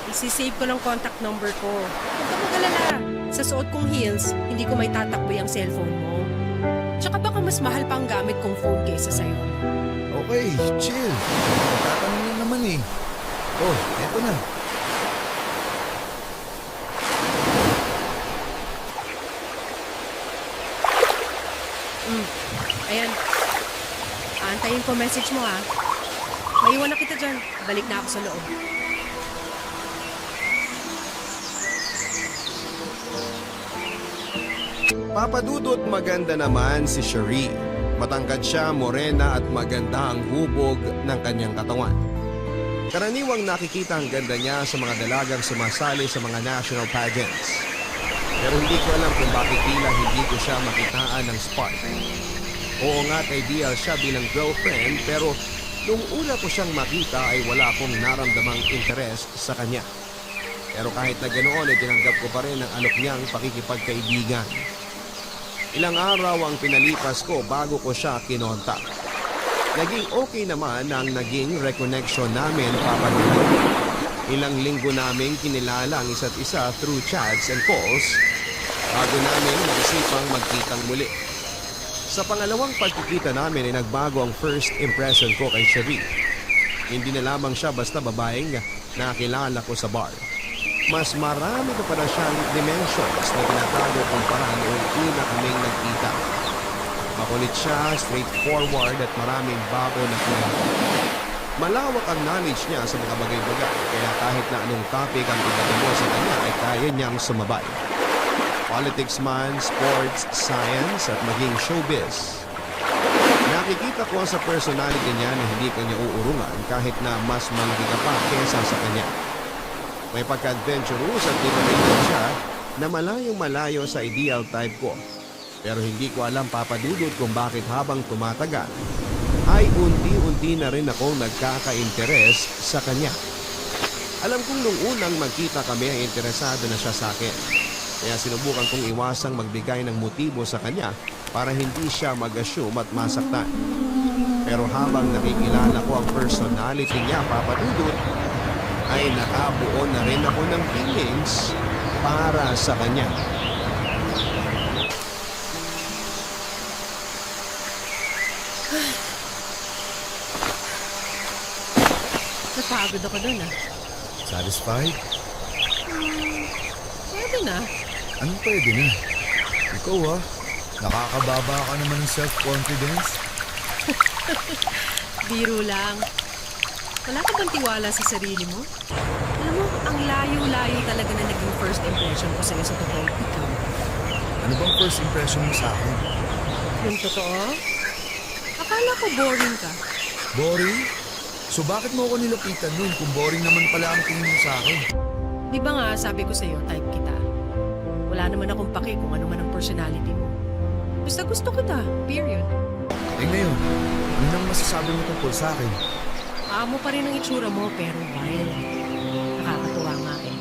Isisave ko ng contact number ko. Huwag ka mag-alala. Sa suot kong heels, hindi ko may tatakbo yung cellphone mo. Tsaka baka mas mahal pa ang gamit kong phone kaysa sa'yo. Okay, chill. Tatanong lang naman eh. Eto na. Ayan. Aantayin ko message mo, ha? Maiwan na kita dyan. Balik na ako sa loob. Papadudot maganda naman si Cherie. Matangkad siya, morena at maganda ang hubog ng kanyang katawan. Karaniwang nakikita ang ganda niya sa mga dalagang sumasali sa mga national pageants. Pero hindi ko alam kung bakit tila hindi ko siya makitaan ng spark. Oo nga, ideal siya bilang girlfriend pero nung una ko siyang makita ay wala akong naramdamang interest sa kanya. Pero kahit na ganoon ay tinanggap ko pa rin ang alok niyang pakikipagkaibigan. Ilang araw ang pinalipas ko bago ko siya kinontak. Naging okay naman ang naging reconnection namin papadudot. Ilang linggo naming kinilala ang isa't isa through chats and calls bago namin naisipang magkitang muli. Sa pangalawang pagkikita namin ay nagbago ang first impression ko kay Cherie. Hindi na lamang siya basta babaeng nakilala ko sa bar. Mas marami pa pala siyang dimensions na tinatago kumpara noong una kaming nagkita. Makulit siya, straightforward at maraming bago na kwento. Malawak ang knowledge niya sa mga bagay-bagay kaya kahit na anong topic ang ibato sa kanya ay kaya niyang sumabay. Politics man, sports, science at maging showbiz. Nakikita ko sa personality niya na hindi kanya uurungan kahit na mas malaki ka pa kesa sa kanya. May pagka-adventurous at determined siya na malayong malayo sa ideal type ko. Pero hindi ko alam papadudot kung bakit habang tumatagal ay unti-unti na rin akong nagkaka-interes sa kanya. Alam kong nung unang magkita kami ay interesado na siya sa akin. Kaya sinubukan kong iwasang magbigay ng motibo sa kanya para hindi siya mag-assume at masaktan. Pero habang nakikilala ko ang personality niya, papadudot, ay nakabuo na rin ako ng feelings para sa kanya. Napagod ako dun Satisfied? Pwede na. Anong pwede na? Ikaw nakakababa ka naman ng self-confidence. Biro lang. Wala ka bang tiwala sa sarili mo? Alam mo, ang layo-layo talaga na naging first impression ko sa'yo sa totoo. Ikaw. Ano bang first impression mo sa akin? Yung totoo? Akala ko boring ka. Boring? So bakit mo ako nilapitan nun kung boring naman pala ang tingin mo sa akin? Di ba nga sabi ko sa'yo, type kita. Wala naman akong pake kung ano man ang personality mo. Basta gusto kita, period. Eh ngayon, ano nang masasabi mo tungkol sa akin? Amo pa rin ang itsura mo, pero wild. Nakakatuwa nga eh.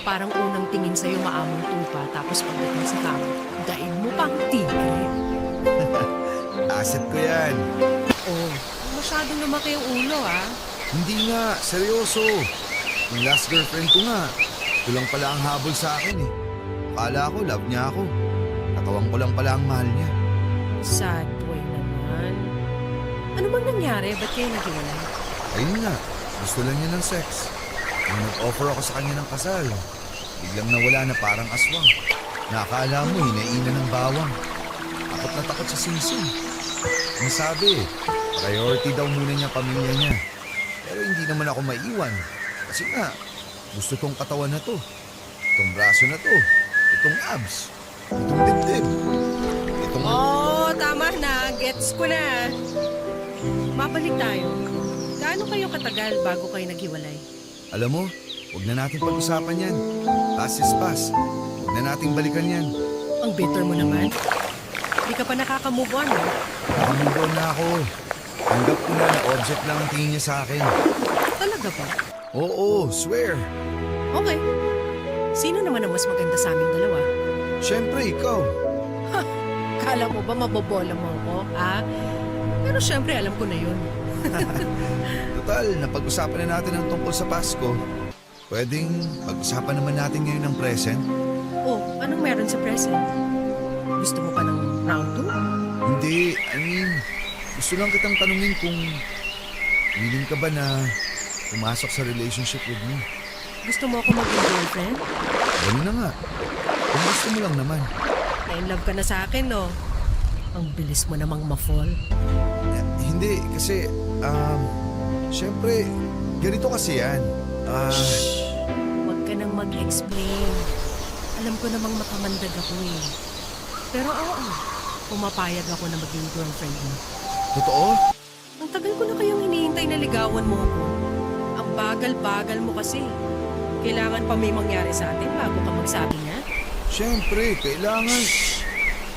Parang unang tingin sa'yo maamong tupa, tapos pagdating sa tao, daig mo pang tigre. Asset ko yan. Oh, masyadong lumaki ang ulo Hindi nga, seryoso. Yung last girlfriend ko nga, ito lang pala ang habol sa akin eh. Akala ko, love niya ako. Katawan ko lang pala ang mahal niya. Sad boy naman. Ano bang nangyari? Ba't kayo naghiwalay? Ayun nga, gusto lang niya ng sex. Nung nag-offer ako sa kanya ng kasal, biglang nawala na parang aswang. Nakakala mo, hinaina ng bawang. Takot na takot sa singsing. Ang sabi, priority daw muna niya pamilya niya. Pero hindi naman ako maiwan. Kasi nga, gusto tong katawan na to. Itong braso na to. Itong abs. Itong dibdib. Itong... Oh, tama na. Gets ko na. Mabalik tayo. Gaano kayo katagal bago kayo naghiwalay? Alam mo, huwag na natin pag-usapan yan. Past is past. Huwag na natin balikan yan. Ang bitter mo naman. Hindi ka pa nakaka-move on, Nakamove on na ako. Tanggap ko na object lang ang tingin niya sa akin. Talaga ba? Oo, swear. Okay. Sino naman ang mas maganda sa aming dalawa? Siyempre, ikaw. Kala mo ba mabobola mo ako, Pero syempre, alam ko na yun. Total, napag-usapan na natin ang tungkol sa Pasko. Pwedeng pag-usapan naman natin ngayon ng present? Oh, anong meron sa present? Gusto mo pa ng round 2? Hindi, I mean, gusto lang kitang tanungin kung willing ka ba na pumasok sa relationship with me. Gusto mo ako maging girlfriend? Ganun na nga. Kung gusto mo lang naman. Na-in love ka na sa akin, no? Ang bilis mo namang ma-fall. Hindi, kasi, syempre, ganito kasi yan. Huwag ka nang mag-explain. Alam ko namang makamandag ako eh. Pero oo, pumapayag ako na maging girlfriend mo. Totoo? Ang tagal ko na kayong hinihintay na ligawan mo ako. Ang bagal-bagal mo kasi. Kailangan pa may mangyari sa atin bago ka magsabi na. Siyempre, kailangan.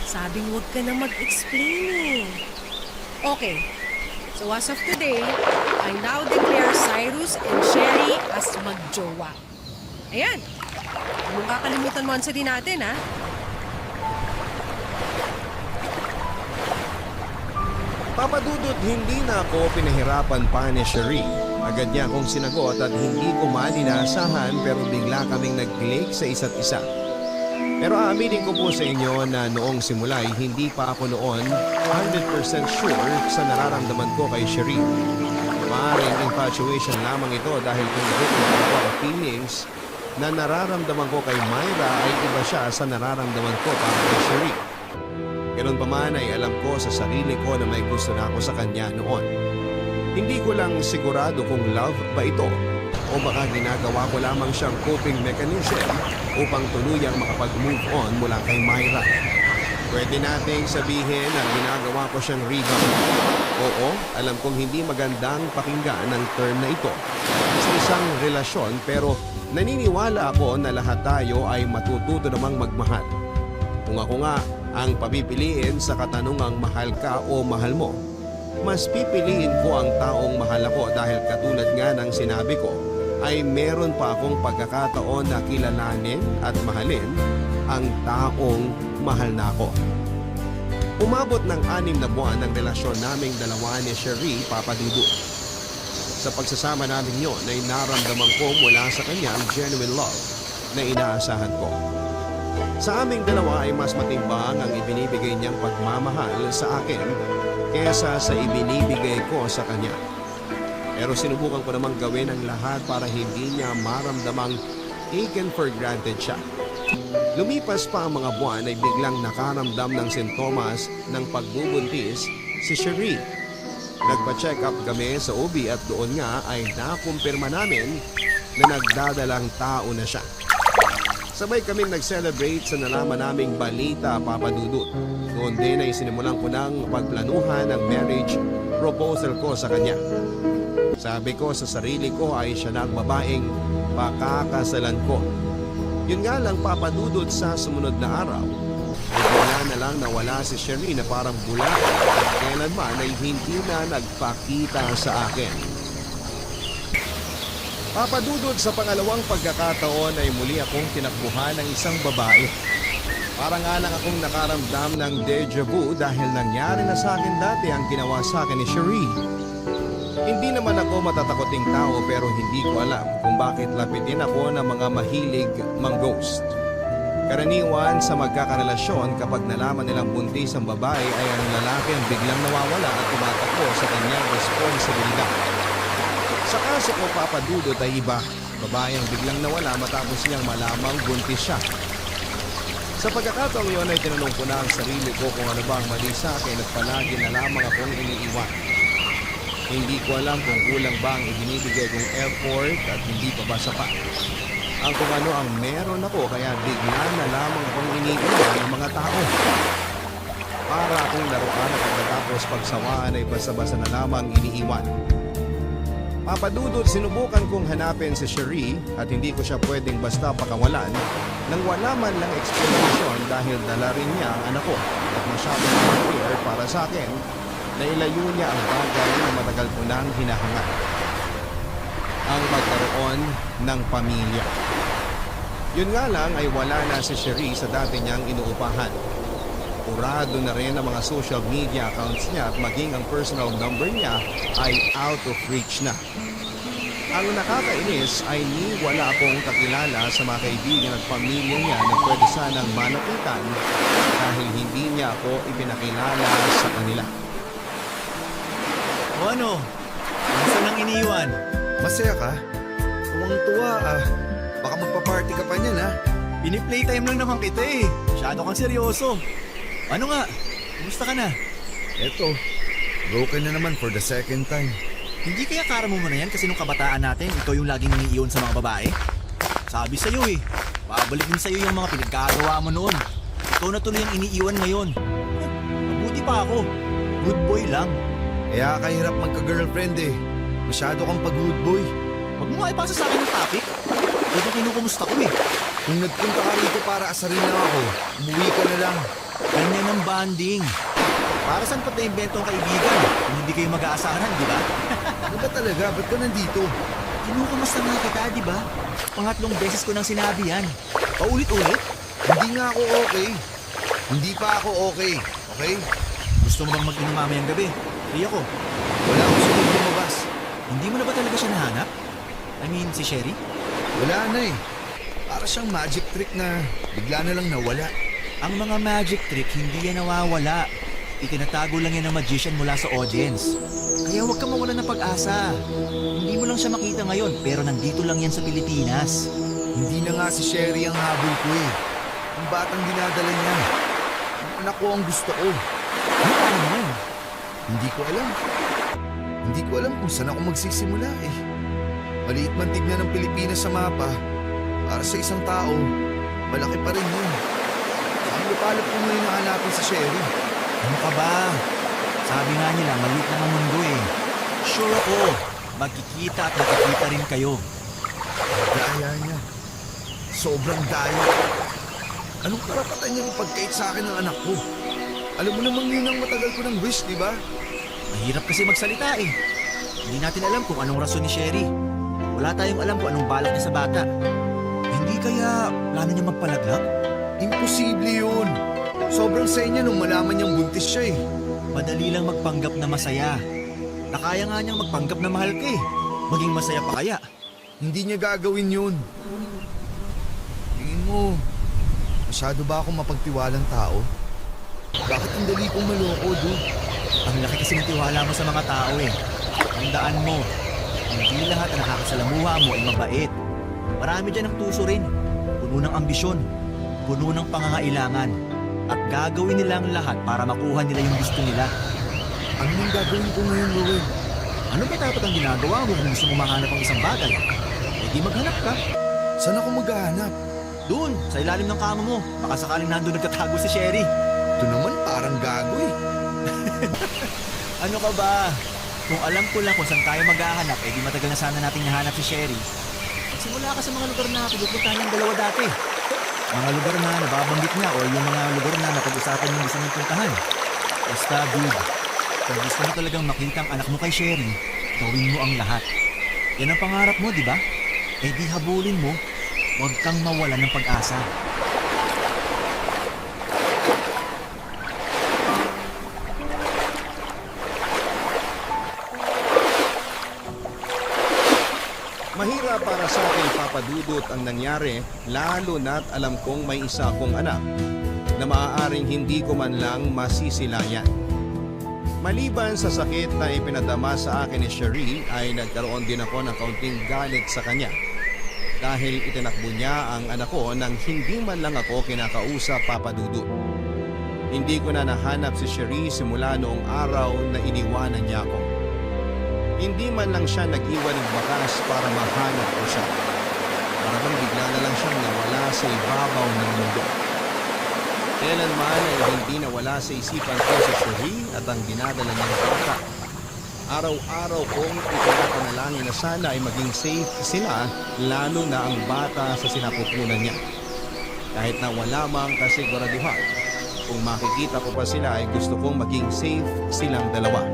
Sabing huwag ka na mag-explain eh. Okay, so as of today, I now declare Cyrus and Sherry as magjowa. Ayan, huwag kakalimutan mo ang sabi natin Papadudot, hindi na ako pinahirapan pa ni Cherie. Agad niya akong sinagot at hindi ko man inaasahan pero bigla kaming nag-click sa isa't isa. Pero aaminin ko po sa inyo na noong simula ay hindi pa ako noon 100% sure sa nararamdaman ko kay Cherie. Maaaring infatuation lamang ito dahil kung nakikita ko ang feelings na nararamdaman ko kay Myra ay iba siya sa nararamdaman ko para kay Cherie. Ganun pa man ay alam ko sa sarili ko na may gusto na ako sa kanya noon. Hindi ko lang sigurado kung love ba ito o baka ginagawa ko lamang siyang coping mechanism upang tuluyang makapag-move on mula kay Myra. Pwede nating sabihin na ginagawa ko siyang rebound. Oo, alam kong hindi magandang pakinggan ang term na ito sa isang relasyon pero naniniwala ako na lahat tayo ay matututo namang magmahal. Kung ako nga, ang papipiliin sa katanungang mahal ka o mahal mo, mas pipiliin ko ang taong mahal ako dahil katulad nga ng sinabi ko, ay meron pa akong pagkakataon na kilalanin at mahalin ang taong mahal na ako. Umabot ng 6 na buwan ang relasyon naming dalawa ni Cherie Papadudu. Sa pagsasama namin yon ay naramdaman ko mula sa kanya ang genuine love na inaasahan ko. Sa aming dalawa ay mas matimbang ang ibinibigay niyang pagmamahal sa akin kesa sa ibinibigay ko sa kanya. Pero sinubukan ko namang gawin ang lahat para hindi niya maramdamang taken for granted siya. Lumipas pa ang mga buwan ay biglang nakaramdam ng sintomas ng pagbubuntis si Cherie. Nagpa-check up kami sa OB at doon nga ay nakumpirma namin na nagdadalang tao na siya. Sabay kami nag-celebrate sa nalaman naming balita, Papadudut. Doon din ay sinimulan ko ng pagplanuhan ang marriage proposal ko sa kanya. Sabi ko sa sarili ko ay siya na ang babaeng pakakasalan ko. Yun nga lang, Papadudut, sa sumunod na araw ay wala na lang nawala si Cherie na parang bula at kailanman ay hindi na nagpakita sa akin. Papadudod, sa pangalawang pagkakataon ay muli akong tinakbuhan ng isang babae. Parang nga lang akong nakaramdam ng deja vu dahil nangyari na sa akin dati ang ginawa sa akin ni Cherie. Hindi naman ako matatakoting tao pero hindi ko alam kung bakit lapitin ako ng mga mahilig mang-ghost. Karaniwan sa magkakarelasyon kapag nalaman nilang buntis ang babae ay ang lalaki ang biglang nawawala at tumatakbo sa kanyang responsibilidad. Sa kaso ko, Papadudot, ay iba. Babae ang biglang nawala matapos niyang malamang buntis siya. Sa pagkakataong yun ay tinanong ko na ang sarili ko kung ano ba ang mali sa akin at palagi na lamang akong iniiwan. Hindi ko alam kung kulang ba ang ibinibigay kong effort at hindi pa ba sapat. Ang kung ano ang meron ako kaya bigla na lamang akong iniiwan ng mga tao. Para akong laruan at pagkatapos pagsawaan ay basta-basta na lamang iniiwan. Papadudot, sinubukan kong hanapin si Cherie at hindi ko siya pwedeng basta pakawalan nang wala man lang explanation dahil dala rin niya ang anak ko at masyadong clear para sa akin na ilayo niya ang bagay na matagal ko nang hinahangad. Ang magkaroon ng pamilya. Yun nga lang ay wala na si Cherie sa dati niyang inuupahan. Urado na rin ang mga social media accounts niya at maging ang personal number niya ay out of reach na. Ang nakakainis ay ni wala akong kakilala sa mga kaibigan at pamilya niya na pwede sanang malapitan dahil hindi niya ako ipinakilala sa kanila. O ano? Gusto nang iniiwan? Masaya ka? Tuwang-tuwa ah. Baka magpa-party ka pa niyan, ha? Pini-playtime lang naman kita eh. Masyado kang seryoso. Ano nga? Kumusta ka na? Eto, broken na naman for the second time. Hindi kaya kara mo na yan kasi nung kabataan natin, ikaw yung laging iniiwan sa mga babae? Sabi sa'yo eh, babalik din sa'yo yung mga pinagkagawa mo noon. Ikaw na tuloy yung iniiwan ngayon. Mabuti pa ako. Good boy lang. Kaya kahirap magka-girlfriend eh. Masyado kang pag-good boy. Huwag mo nga ipasa sa akin yung topic. Ito kinukumusta ko eh. Kung nagpunta ka rito para asarin lang ako, umuwi ka na lang. Ganyan ang banding. Para saan pa na-invento ang kaibigan kung hindi kayo mag-aasahan, di ba? Ano ba talaga? Ba't ka nandito? Kinukumusta nga kita, di ba? Pangatlong beses ko nang sinabi yan. Paulit-ulit? Hindi nga ako okay. Hindi pa ako okay. Okay? Gusto mo bang mag-inom mamayang gabi? Free ako. Wala akong sunod lumabas. Hindi mo na ba talaga siya nahanap? I mean, si Cherie? Wala na eh. Para siyang magic trick na bigla na lang nawala. Ang mga magic trick hindi yan nawawala. Itinatago lang yan ng magician mula sa audience. Kaya huwag kang mawalan ng pag-asa. Hindi mo lang siya makita ngayon pero nandito lang yan sa Pilipinas. Hindi na nga si Sherry ang habol ko eh. Ang batang dinadala niya. Ang anak ko ang gusto ko. Ano pa naman? Hindi ko alam. Hindi ko alam kung saan ako magsisimula eh. Maliit man tignan ng Pilipinas sa mapa. Para sa isang tao, malaki pa rin yun. Saan lupalop ko ngayon nahanapin si Sherry? Ano ka ba? Sabi nga nila, maliit lang ang mundo eh. Sure ako, magkikita at nakikita rin kayo. Daya niya. Sobrang daya. Anong karapatan niya ipagkait sa akin ng anak ko? Alam mo namang yun ang matagal ko ng wish, di ba? Mahirap kasi magsalita eh. Hindi natin alam kung anong rason ni Sherry. Wala tayong alam kung anong balak niya sa bata. Hindi kaya plano niya magpalaglag? Imposible yun. Sobrang saya niya nung malaman niyang buntis siya eh. Madali lang magpanggap na masaya. Nakaya nga niyang magpanggap na mahal ka eh. Maging masaya pa kaya? Hindi niya gagawin yun. Tingin mo, masyado ba akong mapagtiwalang tao? Bakit ang dali kong maloko, dude? Ang laki kasi ng tiwala mo sa mga tao eh. Tandaan mo, hindi lahat na nakakasalamuha mo ay mabait. Marami dyan ang tuso rin. Puno ng ambisyon, puno ng pangangailangan. At gagawin nila ang lahat para makuha nila yung gusto nila. Ano nang gagawin ko ngayon, Ruel? Ano ba dapat ang ginagawa mo kung gusto mo mahanap ng isang bagay? Eh di maghanap ka. Saan ako maghahanap? Doon, sa ilalim ng kama mo. Baka sakaling nandun nagtatago si Sherry. Ito naman parang gago eh. Ano ka ba? Kung alam ko lang kung saan tayo maghahanap, eh di matagal na sana nating nahanap si Sherry. Magsimula ka sa mga lugar na pinupuntahan ng dalawa dati. Mga lugar na nababanggit niya o yung mga lugar na napag-usapan yung gusto niyong puntahan. Basta, dude, kung gusto mo talagang makita ang anak mo kay Sherry, gawin mo ang lahat. Yan ang pangarap mo, di ba? Eh di habulin mo, huwag kang mawalan ng pag-asa. Mahirap para sa akin, Papa Dudut, ang nangyari, lalo na't alam kong may isa akong anak na maaaring hindi ko man lang masisilayan. Maliban sa sakit na ipinadama sa akin ni Sherry, ay nagkaroon din ako ng kaunting galit sa kanya. Dahil itinakbo niya ang anak ko nang hindi man lang ako kinakausap, Papa Dudut. Hindi ko na nahanap si Sherry simula noong araw na iniwanan niya ako. Hindi man lang siya nag-iwan ng bakas para mahanap ko siya. Para bang bigla na lang siyang nawala sa ibabaw ng mundo. Kailanman ay hindi nawala sa isipan ko si Sherry at ang dinadala niyang bata. Araw-araw kong ipinapanalangin na sana ay maging safe sila, lalo na ang bata sa sinapupunan niya. Kahit na wala mang kasiguraduhan, kung makikita ko pa sila ay gusto kong maging safe silang dalawa.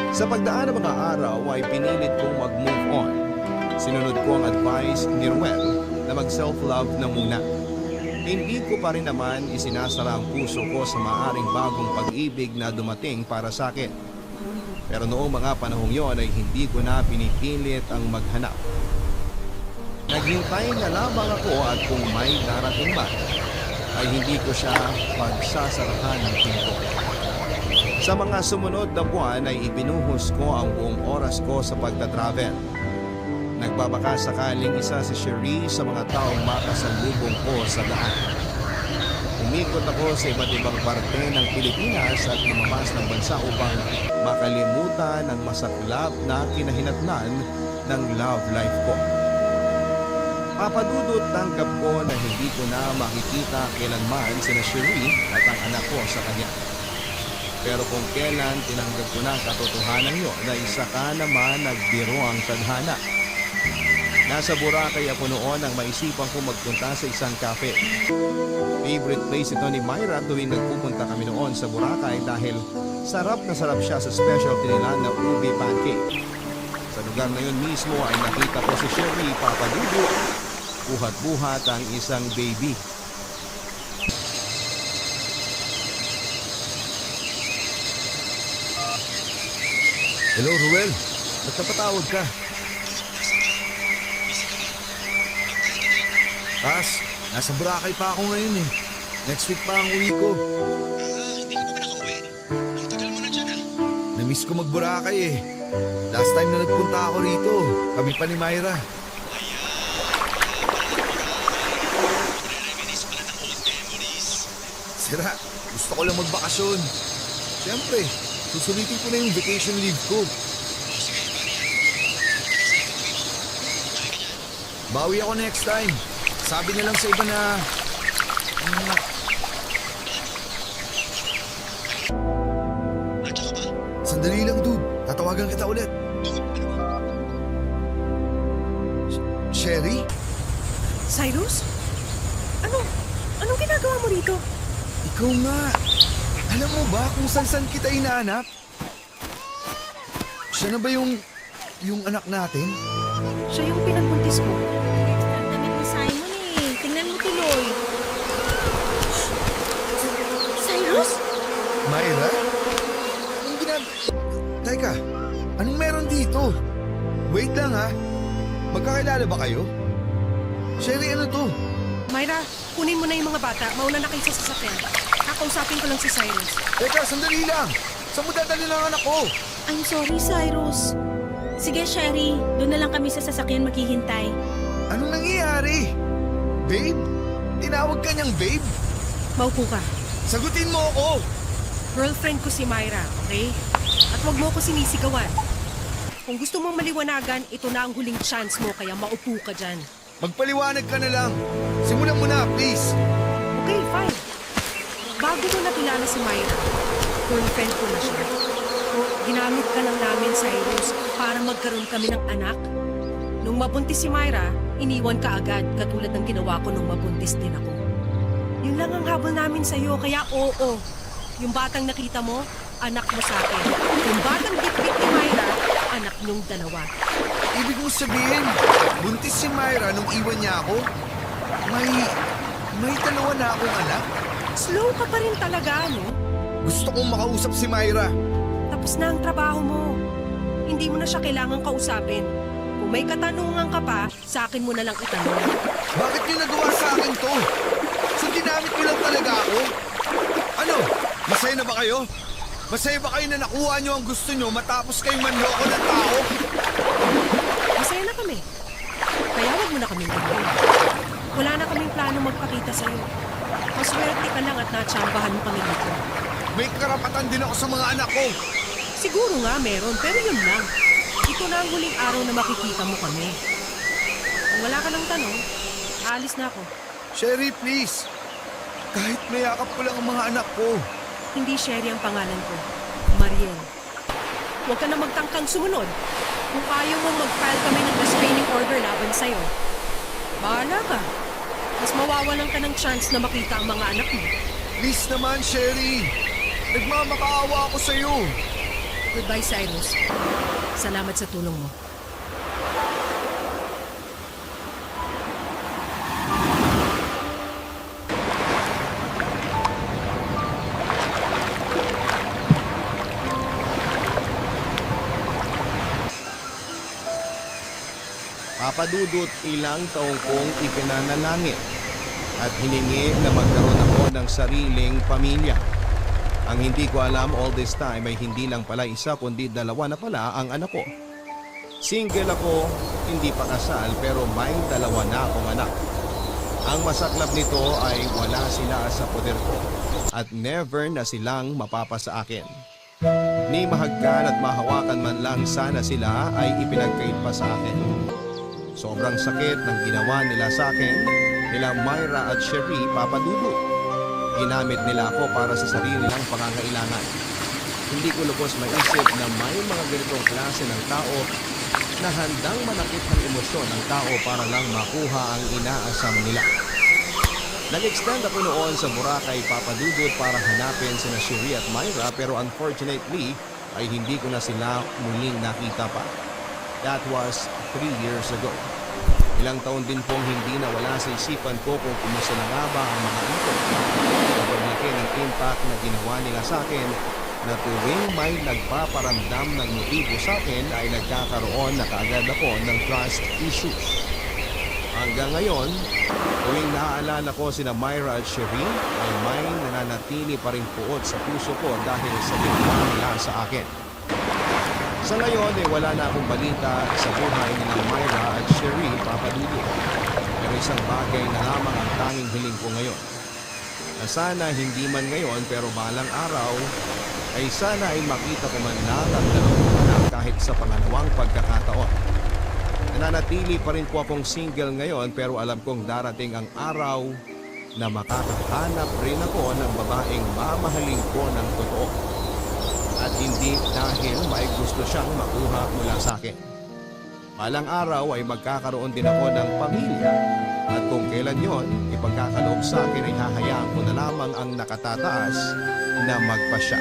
Sa pagdaan ng mga araw ay pinilit kong mag-move on. Sinunod ko ang advice ni Ruel na mag-self-love na muna. Hindi ko pa rin naman isinasara ang puso ko sa maaring bagong pag-ibig na dumating para sa akin. Pero noong mga panahong yon ay hindi ko na pinipilit ang maghanap. Naghintay na lamang ako at kung may darating man, ay hindi ko siya pagsasarahan ng pinto. Sa mga sumunod na buwan ay ibinuhos ko ang buong oras ko sa pagta-travel. Nagbabaka sakaling isa si Sherry sa mga taong makasalubong ko sa daan. Umikot ako sa iba't ibang parte ng Pilipinas at lumabas ng bansa upang makalimutan ang masaklap na kinahinatnan ng love life ko. Papadudot tanggap ko na hindi ko na makikita kailanman sina Sherry at ang anak ko sa kanya. Pero kung kailan tinanggap ko na ang katotohanan yun na isa ka naman nagbiro ang tadhana. Nasa Boracay ako noon nang maisipan ko magpunta sa isang cafe. Favorite place ito ni Myra tuwing nagpupunta kami noon sa Boracay dahil sarap na sarap siya sa specialty nila na ube pancake. Sa lugar na yun mismo ay nakita ko si Sherry, Papa Dudut, buhat-buhat ang isang baby. Hello, Ruel. Ba't napatawag ka? Nasa Boracay pa ako ngayon eh. Next week pa ang uwi ko. Hindi ka pa ba nakauwi? Ang tagal mo na dyan ah. Namiss ko mag-Boracay eh. Last time na nagpunta ako rito, kami pa ni Myra. Sira, gusto ko lang magbakasyon. Siyempre, susulitin ko na yung vacation leave ko. Bawi ako next time. Sabi na lang sa iba na... Sandali lang, dude. Tatawagan kita ulit. Sherry? Cyrus? Anong ginagawa mo rito? Ikaw nga. Alam mo ba kung saan kita inaanap? Siya na ba yung anak natin? Siya yung pinagbuntis ko. Ang damit ni Simon eh. Tingnan mo tuloy. Cyrus? Myra? Teka, anong meron dito? Wait lang ha. Magkakilala ba kayo? Sherry, ano to? Myra, kunin mo na yung mga bata. Mauna na kayo sa sasakyan. Kakausapin ko lang si Cyrus. Teka, sandali lang. Saan mo dadali ng anak ko? I'm sorry, Cyrus. Sige, Sherry. Doon na lang kami sa sasakyan maghihintay. Anong nangyayari? Babe? Tinawag ka niyang babe? Maupo ka. Sagutin mo ako! Girlfriend ko si Myra, okay? At wag mo ko sinisigawan. Kung gusto mong maliwanagan, ito na ang huling chance mo, kaya maupo ka dyan. Magpaliwanag ka na lang. Simulan mo na, please. Okay, fine. Bago mo nakilala si Myra, girlfriend ko na siya. Ginamit ka lang namin, Cyrus, para magkaroon kami ng anak. Nung mabuntis si Myra, iniwan ka agad, katulad ng ginawa ko nung mabuntis din ako. Yun lang ang habol namin sa'yo, kaya oo. Yung batang nakita mo, anak mo sa akin. Yung batang bitbit ni Myra, anak niyong dalawa. Ibig mo sabihin, buntis si Myra nung iwan niya ako? May dalawa na akong anak? Slow ka pa rin talaga, no? Gusto kong makausap si Myra. Tapos na ang trabaho mo. Hindi mo na siya kailangang kausapin. Kung may katanungan ka pa, sa akin mo na lang itanong. Bakit niyo nagawa sa akin to? So ginamit niyo lang talaga ako? Ano? Masaya na ba kayo? Masaya ba kayo na nakuha niyo ang gusto niyo matapos kayong manloko ng tao? Masaya na kami. Kaya wag mo na kaming gawin. Wala na kaming plano magpakita sa'yo. Maswerte ka lang at natsambahan mo kami dito. May karapatan din ako sa mga anak ko. Siguro nga meron, pero yun lang. Ito na ang huling araw na makikita mo kami. Kung wala ka ng tanong, aalis na ako. Sherry, please. Kahit mayakap ko lang ang mga anak ko. Hindi Sherry ang pangalan ko. Mariel. Huwag ka na magtangkang sumunod. Kung ayaw mo mag-file kami ng restraining order laban sa'yo, bahala ka. Mas mawawalan ka ng chance na makita ang mga anak mo. Please naman, Sherry. Nagmamakaawa ako sa'yo. Goodbye, Cyrus. Salamat sa tulong mo. Papadudot, ilang taong kong ipinanalangin at hiningi na magkaroon ako ng sariling pamilya. Ang hindi ko alam all this time ay hindi lang pala isa kundi dalawa na pala ang anak ko. Single ako, hindi pa kasal pero may dalawa na akong anak. Ang masaklap nito ay wala sila sa poder ko at never na silang mapapasa akin. Ni mahagkan at mahawakan man lang sana sila ay ipinagkait pa sa akin. Sobrang sakit ng ginawa nila sa akin, nila Myra at Sherry Papadudot. Ginamit nila ako para sa sarili nilang pangangailangan. Hindi ko lubos maisip na may mga ganitong klase ng tao na handang manakit ng emosyon ng tao para lang makuha ang inaasam nila. Nag-extend ako noon sa Boracay, Papadudot para hanapin sina Sherry at Myra pero unfortunately ay hindi ko na sila muling nakita pa. That was 3 years ago. Ilang taon din pong hindi nawala sa isipan ko kung kumusta na nga ba ang mga anak ko. Sobrang laki ng impact na ginawa nila sa akin na tuwing may nagpaparamdam ng motibo sa akin ay nagkakaroon na kaagad ako ng trust issues. Hanggang ngayon, tuwing naaalala ko sina Myra at Sherry ay may nananatili pa rin puot sa puso ko dahil sa ginawa nila sa akin. Sa ngayon ay wala na akong balita sa buhay nila Myra at Sherry Papadudot. Pero isang bagay na lamang ang tanging hiling ko ngayon. Na sana hindi man ngayon pero balang araw ay sana ay makita ko man lang ang dalawang anak kahit sa pangalawang pagkakataon. Nananatili pa rin po akong single ngayon pero alam kong darating ang araw na makakahanap rin ako ng babaeng mamahalin ko ng totoo. At hindi dahil may gusto siyang makuha mula sa akin. Balang araw ay magkakaroon din ako ng pamilya At kung kailan yon ipagkakaloob sa akin ay hahayaan ko na lamang ang nakatataas na magpasya.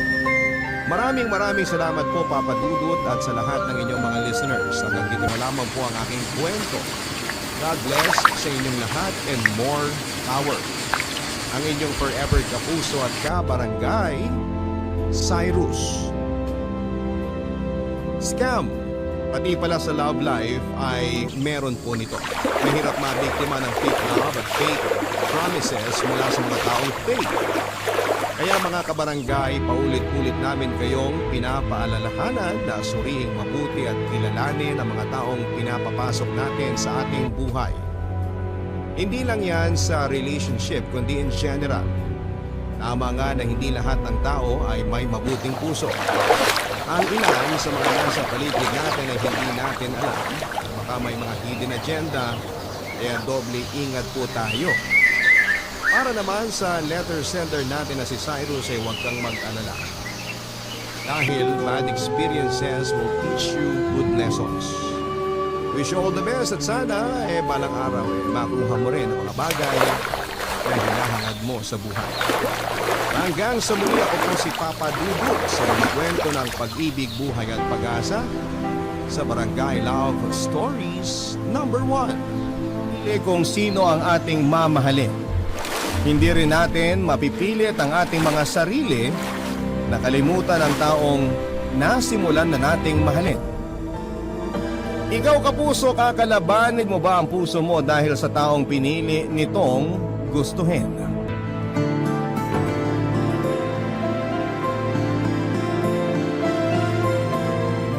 Maraming salamat po Papa Dudut at sa lahat ng inyong mga listeners. Hanggang dito na lamang po ang aking kwento. God bless sa inyong lahat and more power. Ang inyong forever kapuso at kabarangay, Cyrus. Scam, pati pala sa love life ay meron po nito. Mahirap mabiktima ng fake love at fake promises mula sa mga taong fake. Kaya mga kabarangay, paulit-ulit namin kayong pinapaalalahanan na suriing mabuti at kilalanin ang mga taong pinapapasok natin sa ating buhay. Hindi lang yan sa relationship kundi in general. Tama nga na hindi lahat ng tao ay may mabuting puso. Ang ilan sa mga nasa paligid natin ay hindi natin alam. Baka may mga hidden agenda, kaya doble ingat po tayo. Para naman sa letter sender natin na si Cyrus ay huwag kang mag-alala. Dahil bad experiences will teach you good lessons. Wish you all the best at sana balang araw makuha mo rin ang mga bagay na hinahangad mo sa buhay. Hanggang sa muli, ako po si Papa Dudut sa mga kwento ng pag-ibig, buhay at pag-asa sa Barangay Love Stories number 1. Hindi kung sino ang ating mamahalin. Hindi rin natin mapipilit ang ating mga sarili na kalimutan ang taong nasimulan na nating mahalin. Ikaw kapuso, kakalabanin mo ba ang puso mo dahil sa taong pinili nitong gustuhin?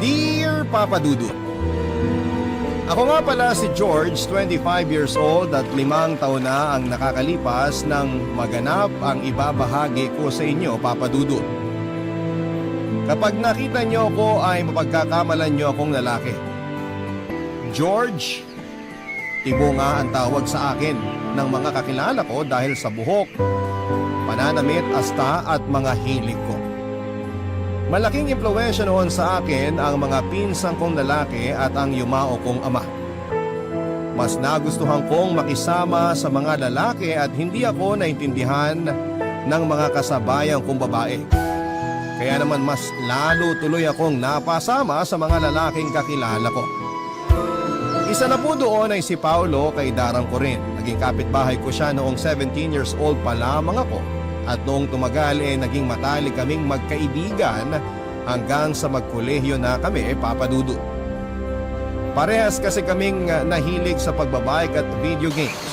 Dear Papa Dudut, ako nga pala si George, 25 years old at 5 taon na ang nakakalipas nang maganap ang ibabahagi ko sa inyo, Papa Dudut. Kapag nakita niyo ako ay mapagkakamalan niyo akong lalaki. George, Tibo nga ang tawag sa akin ng mga kakilala ko dahil sa buhok, pananamit, asta at mga hilig ko. Malaking impluwensya noon sa akin ang mga pinsang kong lalaki at ang yumao kong ama. Mas nagustuhan kong makisama sa mga lalaki at hindi ako naintindihan ng mga kasabayan kong babae. Kaya naman mas lalo tuloy akong napasama sa mga lalaking kakilala ko. Isa na po doon ay si Paulo, kaidaran ko rin. Naging kapitbahay ko siya noong 17 years old pa lamang ako. At noong tumagal naging matalik kaming magkaibigan hanggang sa magkolehiyo na kami, Papa Dudut. Parehas kasi kaming nahilig sa pagbabike at video games.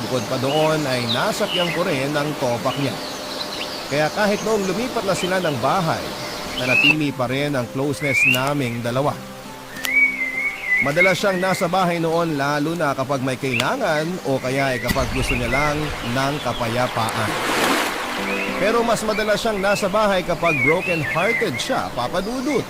Bukod pa doon ay nasakyan ko rin ang topak niya. Kaya kahit noong lumipat na sila ng bahay, nanatili pa rin ang closeness naming dalawa. Madalas siyang nasa bahay noon lalo na kapag may kailangan o kaya kapag gusto niya lang ng kapayapaan. Pero mas madalas siyang nasa bahay kapag broken-hearted siya, Papa Dudut.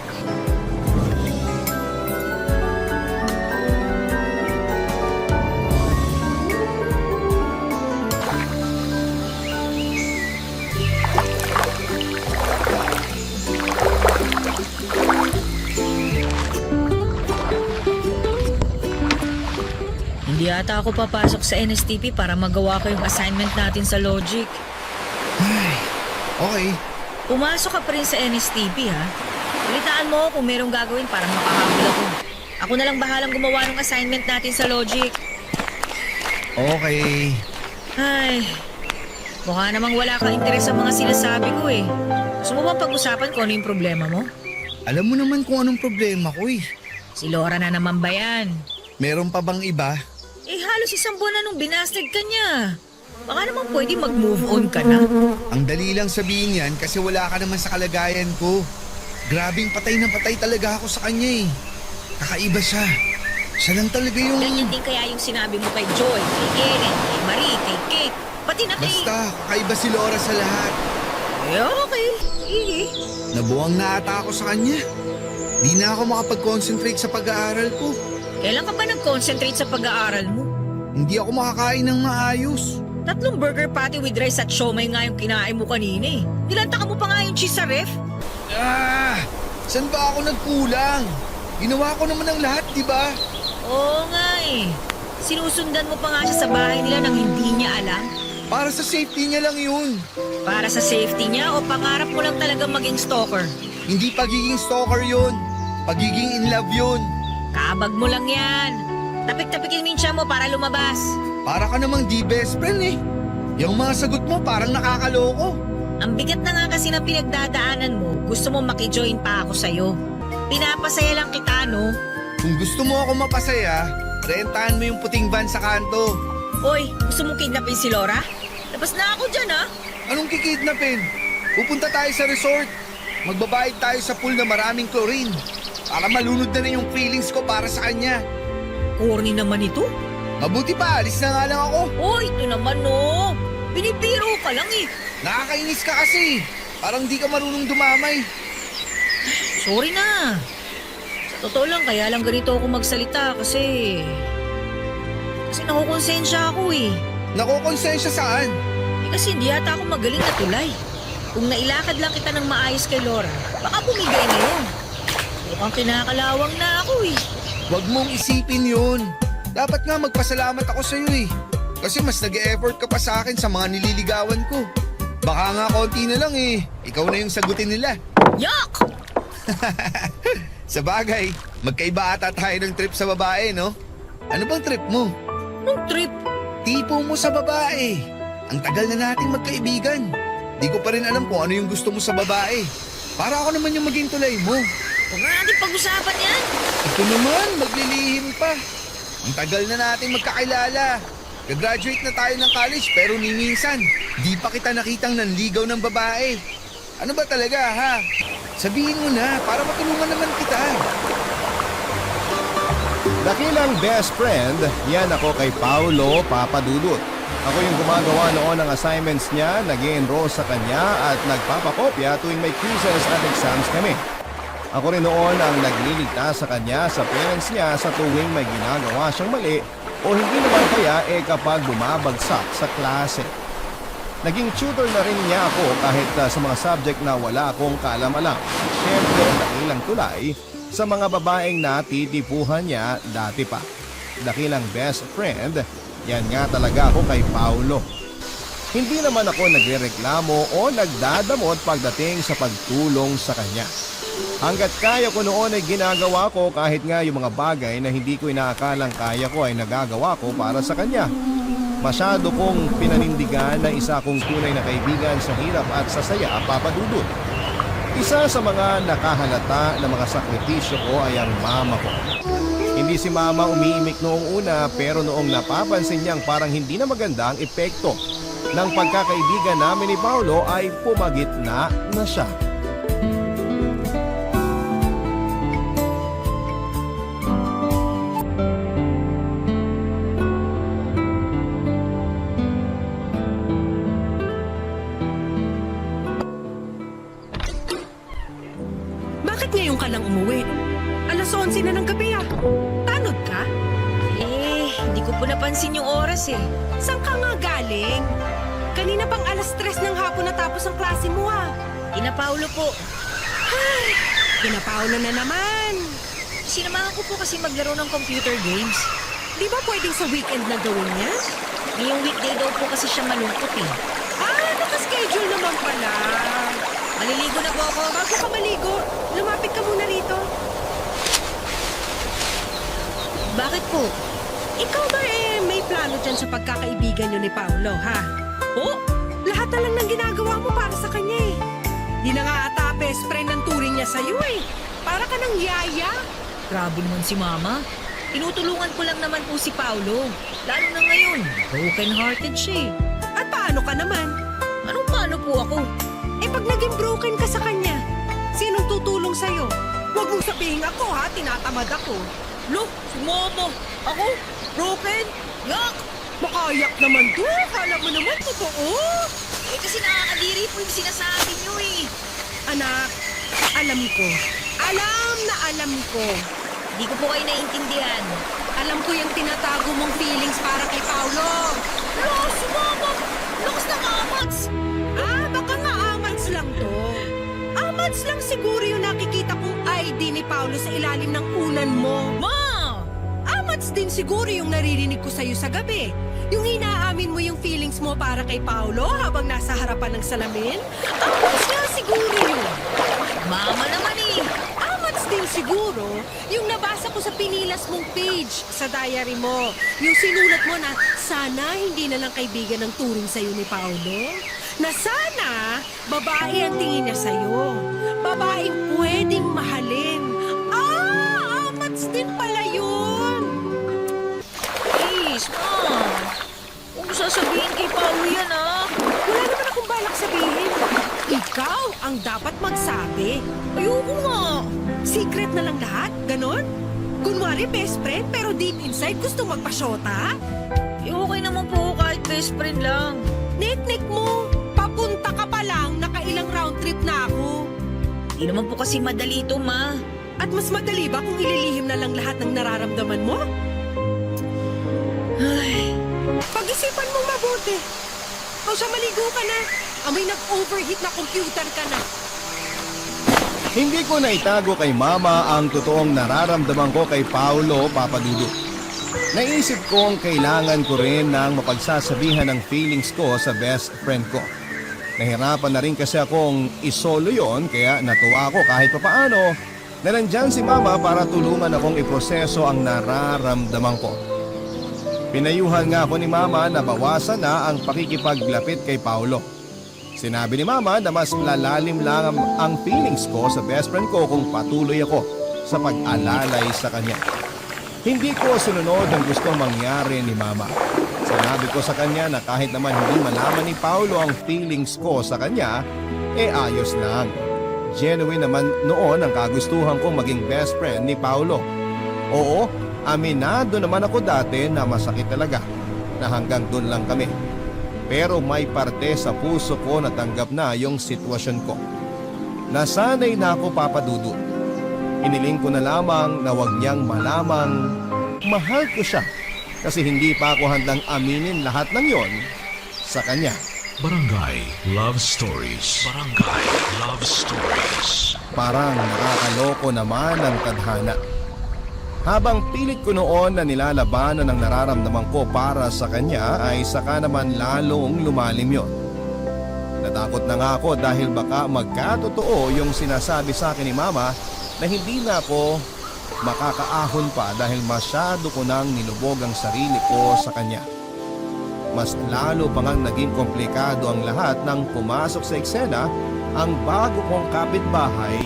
Hindi ata ako papasok sa NSTP para magawa ko yung assignment natin sa Logic. Okay. Pumasok ka pa rin sa NSTP, ha? Balitaan mo kung merong gagawin para makahabol ako. Ako na lang bahalang gumawa ng assignment natin sa Logic. Okay. Ay, mukha namang wala kang interes sa mga sinasabi ko eh. Gusto mo bang pag-usapan kung ano yung problema mo? Alam mo naman kung anong problema ko eh. Si Laura na naman ba yan? Meron pa bang iba? Eh halos isang buwan na nung binastard ka niya. Baka naman pwede mag-move on ka na. Ang dali lang sabihin yan kasi wala ka naman sa kalagayan ko. Grabing patay na patay talaga ako sa kanya eh. Kakaiba siya. Siya lang talaga yung... Ganyan din kaya yung sinabi mo kay Joy, kay Karen, kay Marie, kay Kate, pati na kay... Basta, kakaiba si Laura sa lahat. Eh, okay. Sige. Nabuwang na ata ako sa kanya. Di na ako makapag-concentrate sa pag-aaral ko. Kailan ka ba nag-concentrate sa pag-aaral mo? Hindi ako makakain ng maayos. 3 burger patty with rice at siomay nga yung kinain mo kanina eh. Nilanta ka mo pa nga yung cheese sa ref? Saan ba ako nagkulang? Ginawa ko naman ang lahat, di ba? Oo nga eh. Sinusundan mo pa nga siya sa bahay nila nang hindi niya alam? Para sa safety niya lang yun. Para sa safety niya o pangarap mo lang talaga maging stalker? Hindi pagiging stalker yun. Pagiging in love yun. Kabag mo lang yan. Tapik-tapikin mo yung tiyan mo para lumabas. Para ka namang di best friend eh. Yung mga sagot mo parang nakakaloko. Ang bigat na nga kasi ng pinagdadaanan mo, gusto mo makijoin pa ako sa'yo. Pinapasaya lang kita, no? Kung gusto mo ako mapasaya, rentahan mo yung puting van sa kanto. Oy, gusto mong kidnapin si Laura? Labas na ako dyan, ha? Anong kikidnapin? Pupunta tayo sa resort. Magbabayad tayo sa pool na maraming chlorine. Para malunod na yung feelings ko para sa kanya. Corny naman ito. Mabuti pa, alis na nga lang ako. Oy, ito naman, no? Binibiro ka lang, eh. Nakakainis ka kasi. Parang di ka marunong dumamay. Sorry na. Sa totoo lang, kaya lang ganito ako magsalita kasi nakukonsensya ako, eh. Nakukonsensya saan? Kasi hindi yata ako magaling na tulay. Kung nailakad lang kita ng maayos kay Laura, baka bumigay na yun. Mukhang kinakalawang na ako, eh. Huwag mong isipin yun. Dapat nga magpasalamat ako sa'yo eh. Kasi mas nag-e-effort ka pa sa akin sa mga nililigawan ko. Baka nga konti na lang eh. Ikaw na yung sagutin nila. Yuck! Sa bagay, magkaiba ata tayo ng trip sa babae, no? Ano bang trip mo? Anong trip? Tipo mo sa babae. Ang tagal na nating magkaibigan. Di ko pa rin alam kung ano yung gusto mo sa babae. Para ako naman yung maging tulay mo. Huwag na natin pag-usapan yan. Ito naman, maglilihim pa. Ang tagal na nating magkakilala. Gagraduate na tayo ng college pero ni minsan, di pa kita nakitang nanligaw ng babae. Ano ba talaga ha? Sabihin mo na para matulungan naman kita. Dakilang best friend, yan ako kay Paulo Papadudut. Ako yung gumagawa noon ng assignments niya, nag-enroll sa kanya at nagpapakopya tuwing may quizzes at exams kami. Ako rin noon ang nagliligtas sa kanya sa parents niya sa tuwing may ginagawa siyang mali o hindi naman kaya kapag bumabagsak sa klase. Naging tutor na rin niya ako kahit sa mga subject na wala akong kaalam-alam. Siyempre, dakilang tulay sa mga babaeng natitipuhan niya dati pa. Dakilang best friend, yan nga talaga ako kay Paulo. Hindi naman ako nagrereklamo o nagdadamot pagdating sa pagtulong sa kanya. Hanggat kaya ko noon ay ginagawa ko kahit nga yung mga bagay na hindi ko inaakalang kaya ko ay nagagawa ko para sa kanya. Masyado kong pinanindigan na isa kong tunay na kaibigan sa hirap at sa saya, Papadudut. Isa sa mga nakahalata na mga sakripisyo ko ay ang mama ko. Hindi si mama umiimik noong una pero noong napapansin niyang parang hindi na maganda ang epekto ng pagkakaibigan namin ni Paulo ay pumagitna na siya. Bakit ngayon ka lang umuwi? Alas 11 na ng gabi ah. Tanod ka? Hindi ko po napansin yung oras eh. Saan ka nga galing? Kanina pang alas 3 ng hapon natapos ang klase mo ah. Ina Paulo po. Pinapaulo na naman. Sinamahan ko po kasi maglaro ng computer games. Di ba pwedeng sa weekend na gawin niya? Ngayong weekday daw po kasi siya malungkot eh. Nakaschedule naman pala. Maliligo na po ako. Bago ka maligo, lumapit ka muna rito. Bakit po? Ikaw ba may plano dyan sa pagkakaibigan niyo ni Paulo, ha? Oh? Lahat na lang ng ginagawa mo para sa kanya eh. Di na nga ata best friend ng turing niya sa'yo eh. Para ka ng yaya. Grabe naman si Mama. Tinutulungan ko lang naman po si Paulo. Lalo na ngayon, broken-hearted siya eh. At paano ka naman? Anong paano po ako? Pag naging broken ka sa kanya, sinong tutulong sa'yo? Huwag mong sabihin ako ha, tinatamad ako. Look, si Mama. Ako? Broken? Yuck! Makayak naman to. Kala mo naman totoo. Kasi nakakadiri po yung sinasabi niyo eh. Anak, alam ko. Alam na alam ko. Hindi ko po kayo naiintindihan. Alam ko yung tinatago mong feelings para kay Paulo. Pero si Mama, lakas ng amats. Baka nga amats lang to. Amats lang siguro yung nakikita kong ID ni Paulo sa ilalim ng unan mo. Ma! Amats din siguro yung naririnig ko sa'yo sa gabi. Yung inaamin mo yung feelings mo para kay Paolo habang nasa harapan ng salamin. Amats nga siguro yun. Mama naman eh. Amats din siguro yung nabasa ko sa pinilas mong page sa diary mo. Yung sinulat mo na sana hindi na lang kaibigan ng turing sa'yo ni Paolo. Na sana babae ang tingin niya sa'yo. Babaeng pwedeng mahalin. Amats din pala yun. Please, Ma. Huwag mo sasabihin kay Paolo yan, ah. Wala naman akong balak sabihin. Ikaw ang dapat magsabi. Ayoko nga. Secret na lang lahat, ganon? Kunwari best friend pero deep inside gusto magpasyota? Okay naman po kahit best friend lang. Nek-nek mo, papunta ka pa lang, nakailang round trip na ako. Di naman po kasi madali ito, Ma. At mas madali ba kung ililihim na lang lahat ng nararamdaman mo? Ay, Pag-isipan mong mabuti. O siya, maligo ka na. Amoy nag-overheat na computer ka na. Hindi ko na itago kay Mama ang totoong nararamdaman ko kay Paolo, Papa Dudut. Naisip kong kailangan ko rin ng mapagsasabihan ng feelings ko sa best friend ko. Nahirapan na rin kasi akong isolo yon, kaya natuwa ako kahit papaano na nandyan si Mama para tulungan akong iproseso ang nararamdaman ko. Pinayuhan nga ako ni Mama na bawasan na ang pakikipaglapit kay Paolo. Sinabi ni Mama na mas lalalim lang ang feelings ko sa best friend ko kung patuloy ako sa pag-alalay sa kanya. Hindi ko sinunod ang gustong mangyari ni Mama. Sinabi ko sa kanya na kahit naman hindi malaman ni Paolo ang feelings ko sa kanya, ayos lang. Genuine naman noon ang kagustuhan kong maging best friend ni Paolo. Oo, aminado naman ako dati na masakit talaga na hanggang doon lang kami. Pero may parte sa puso ko na tanggap na yung sitwasyon ko. Nasanay na ako, Papa Dudut. Iniling ko na lamang na wag niyang malamang mahal ko siya kasi hindi pa ako handang aminin lahat ng yon sa kanya. Barangay Love Stories. Barangay Love Stories. Parang nakakaloko naman ang tadhana. Habang pilit ko noon na nilalabanan ang nararamdaman ko para sa kanya ay saka naman lalong lumalim yon. Natakot na nga ako dahil baka magkatotoo yung sinasabi sa akin ni Mama na hindi na ako makakaahon pa dahil masyado ko nang nilubog ang sarili ko sa kanya. Mas lalo pa ngang naging komplikado ang lahat nang pumasok sa eksena ang bago kong kapitbahay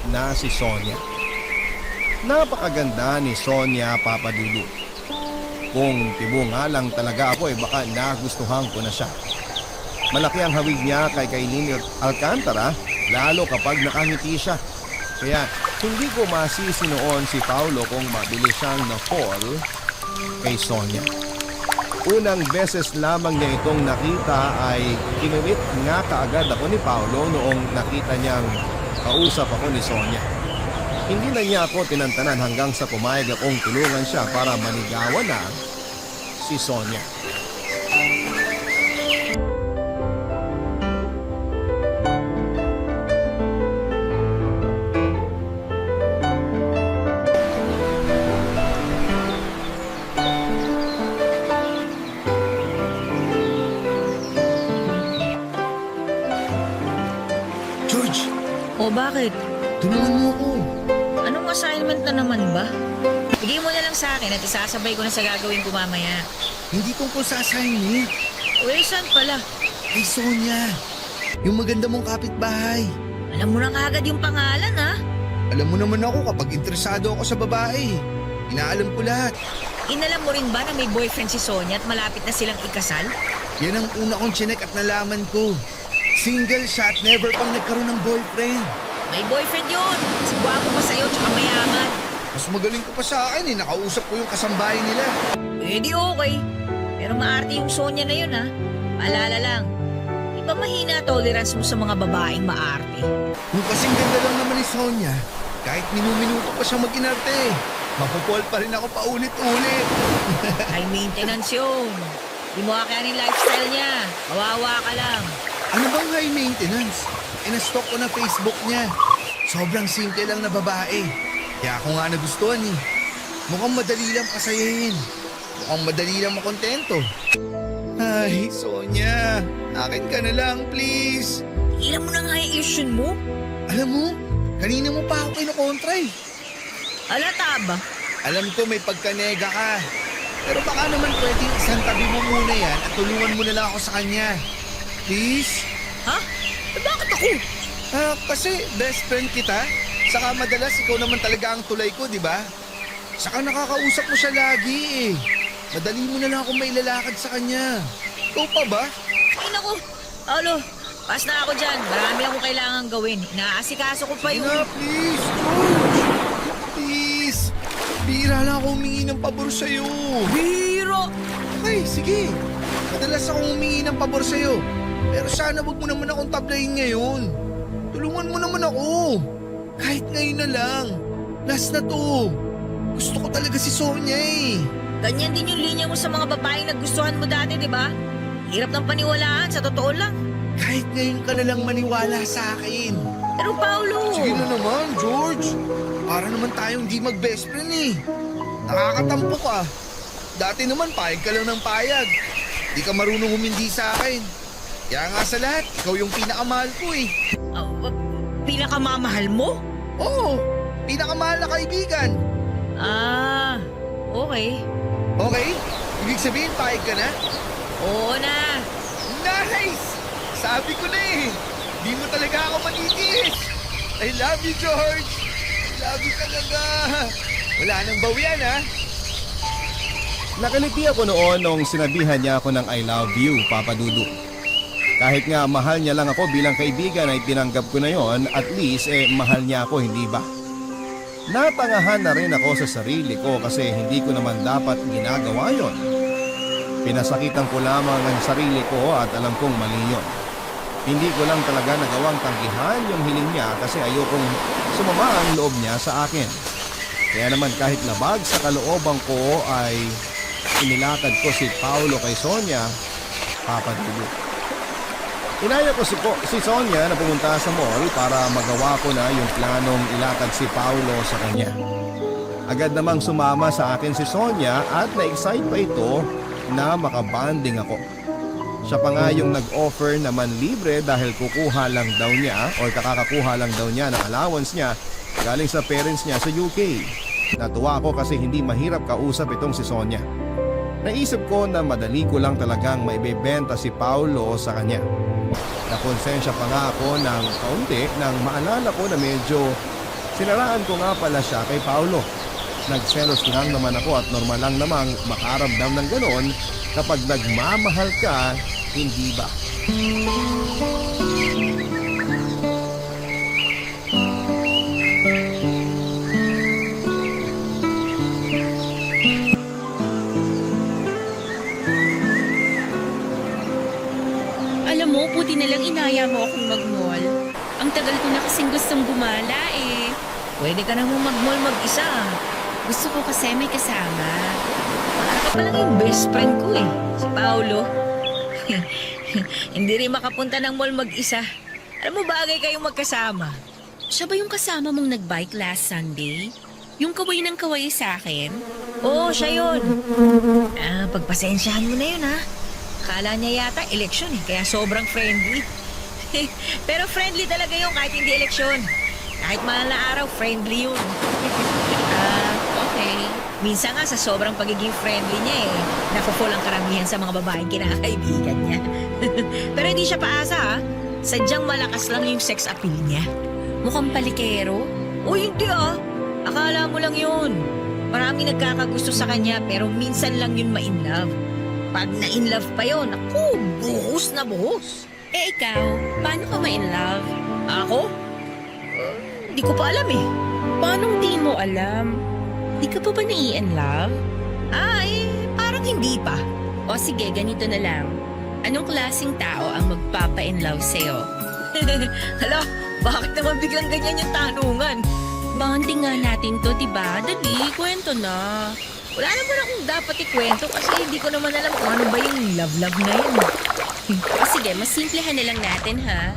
na si Sonia. Napakaganda ni Sonia, Papa Dudut. Kung tibo nga lang talaga ako baka nagustuhan ko na siya. Malaki ang hawig niya kay Kailin Alcantara lalo kapag nakangiti siya. Kaya hindi ko masisi noon si Paolo kung mabilis siyang na-fall kay Sonia. Unang beses lamang niya itong nakita ay kinulit nga kaagad ako ni Paolo noong nakita niyang kausap ako ni Sonia. Hindi na niya ako tinantanan hanggang sa pumayag akong tulungan siya para maligawan na si Sonia. George, O bakit? tulungan mo ako. Anong assignment na naman ba? Bigay mo na lang sa akin at isasabay ko na sa gagawin ko mamaya. Hindi tungkol sa assignment. Saan pala? Kay Sonia, yung maganda mong kapitbahay. Alam mo na agad yung pangalan, ha? Alam mo naman ako kapag interesado ako sa babae. Inaalam ko lahat. Inalam mo rin ba na may boyfriend si Sonia at malapit na silang ikasal? Yan ang una kong chinek at nalaman ko. Single siya at never pang nagkaroon ng boyfriend. May boyfriend yun. Mas gwapo pa sa'yo tsaka mayaman. Mas magaling ko pa sa akin nakausap ko yung kasambahay nila. Di okay. Pero maarte yung Sonia na yun, ha? Paalala lang, di ba mahina tolerance mo sa mga babaeng maarte? Kung kasing ganda lang naman ni Sonia, kahit minuminuto pa siya mag-inarte, mapupol pa rin ako paulit-ulit. High maintenance yun. Di mo kakayanin lifestyle niya. Kawawa ka lang. Ano bang high maintenance? Ina-stalk ko na Facebook niya. Sobrang simple lang na babae. Kaya ako nga nagustuhan eh. Mukhang madali lang pasayahin. Mukhang madali lang makontento. Ay, Sonia. Akin ka na lang, please. Ilan mo na nga yung illusion mo? Alam mo, kanina mo pa ako kinukontra eh. Alata ba? Alam ko may pagkanega ka. Pero baka naman pwedeng isang tabi mo muna yan at tulungan mo na lang ako sa kanya. Please? Ha? Bakit ako? Kasi best friend kita. Saka madalas ikaw naman talaga ang tulay ko, di ba? Saka nakakausap mo siya lagi eh. Madali mo na lang akong mailalakad sa kanya. Ikaw pa ba? Ay naku, Paolo, pass na ako dyan. Marami akong kailangan gawin. Inaasikaso ko pa Sige yung... na, please, George. Please. Bihira lang ako humingi ng pabor sa'yo. Biro! Okay, sige. Madalas akong humingi ng pabor sa'yo. Pero sana wag mo naman akong tablayin ngayon. Tulungan mo naman ako. Kahit ngayon na lang. Last na to. Gusto ko talaga si Sonia eh. Ganyan din yung linya mo sa mga babaeng nagustuhan mo dati, di ba? Hirap ng paniwalaan, sa totoo lang. Kahit ngayon ka na lang maniwala sa akin. Pero Paolo... Sige na naman, George. Para naman tayong di mag-best friend eh. Nakakatampo ka. Dati naman payag ka lang ng payag. Di ka marunong humindi sa akin. Kaya nga sa lahat, ikaw yung pinakamahal ko eh. Pinakamamahal mo? Oo, pinakamahal na kaibigan. Ah, okay. Okay? Ibig sabihin, payag ka na? Oo na. Nice! Sabi ko na eh. Di mo talaga ako matitiis. I love you, George. I love you talaga. Wala nang bawian, ha? Nakaliti ako noon nung sinabihan niya ako ng I love you, Papa Dudu. Kahit nga mahal niya lang ako bilang kaibigan ay tinanggap ko na yon, at least mahal niya ako, hindi ba? Natangahan na rin ako sa sarili ko kasi hindi ko naman dapat ginagawa yon. Pinasakitan ko lamang ang sarili ko at alam kong mali yun. Hindi ko lang talaga nagawang tanggihan yung hiling niya kasi ayokong sumama ang loob niya sa akin. Kaya naman kahit labag sa kalooban ko ay inilakad ko si Paolo kay Sonia, Papa Dudu. Inaya ko si Sonia na pumunta sa mall para magawa ko na yung planong ilakad si Paolo sa kanya. Agad namang sumama sa akin si Sonia at na-excite pa ito na makabanding ako. Siya pa nga yung nag-offer naman libre dahil kukuha lang daw niya o kakakakuha lang daw niya ng allowance niya galing sa parents niya sa UK. Natuwa ako kasi hindi mahirap kausap itong si Sonia. Naisip ko na madali ko lang talagang maibebenta si Paolo sa kanya. Nakonsensya pa nga ako ng kaunti nang maalala ko na medyo sinaraan ko nga pala siya kay Paolo. Nagselos lang naman ako at normal lang namang makaramdam ng ganon kapag nagmamahal ka, hindi ba? Alam mo, buti na lang inaya mo akong mag-mall. Ang tagal ko na kasing gustong gumala eh. Pwede ka namang mag-mall mag-isa. Gusto ko kasi may kasama. Para ka palang yung best friend ko eh, si Paolo. Hindi rin makapunta ng mall mag-isa. Alam mo, bagay kayong magkasama. Siya ba yung kasama mong nag-bike last Sunday? Yung kaway ng kaway sa akin? Oo, siya yun. Pagpasensyahan mo na yun ha. Kala niya yata eleksyon eh, kaya sobrang friendly. Pero friendly talaga yun kahit hindi eleksyon. Kahit mahal na araw, friendly yun. Okay. Minsan nga sa sobrang pagiging friendly niya eh, nafo-fall ang karamihan sa mga babaeng kinakaibigan niya. Pero hindi siya paasa ha. Sadyang malakas lang yung sex appeal niya. Mukhang palikero. O hindi ah. Akala mo lang yun. Marami nagkakagusto sa kanya pero minsan lang yun ma-in love. Pag na-in love pa yun, ako, buhos na buhos. Eh ikaw, paano ka ma-in love? Ako? Hindi ko pa alam eh. Paano di mo alam? Di ka pa ba nai-in love? Ay, parang hindi pa. O sige, ganito na lang. Anong klaseng tao ang magpapa-in love sa'yo? Hala, bakit naman biglang ganyan yung tanungan? Bonding nga natin to, diba? Dali, kwento na. Wala naman akong dapat ikwento kasi hindi ko naman alam kung ano ba yung love-love na yun. O sige, mas simplehan na lang natin, ha?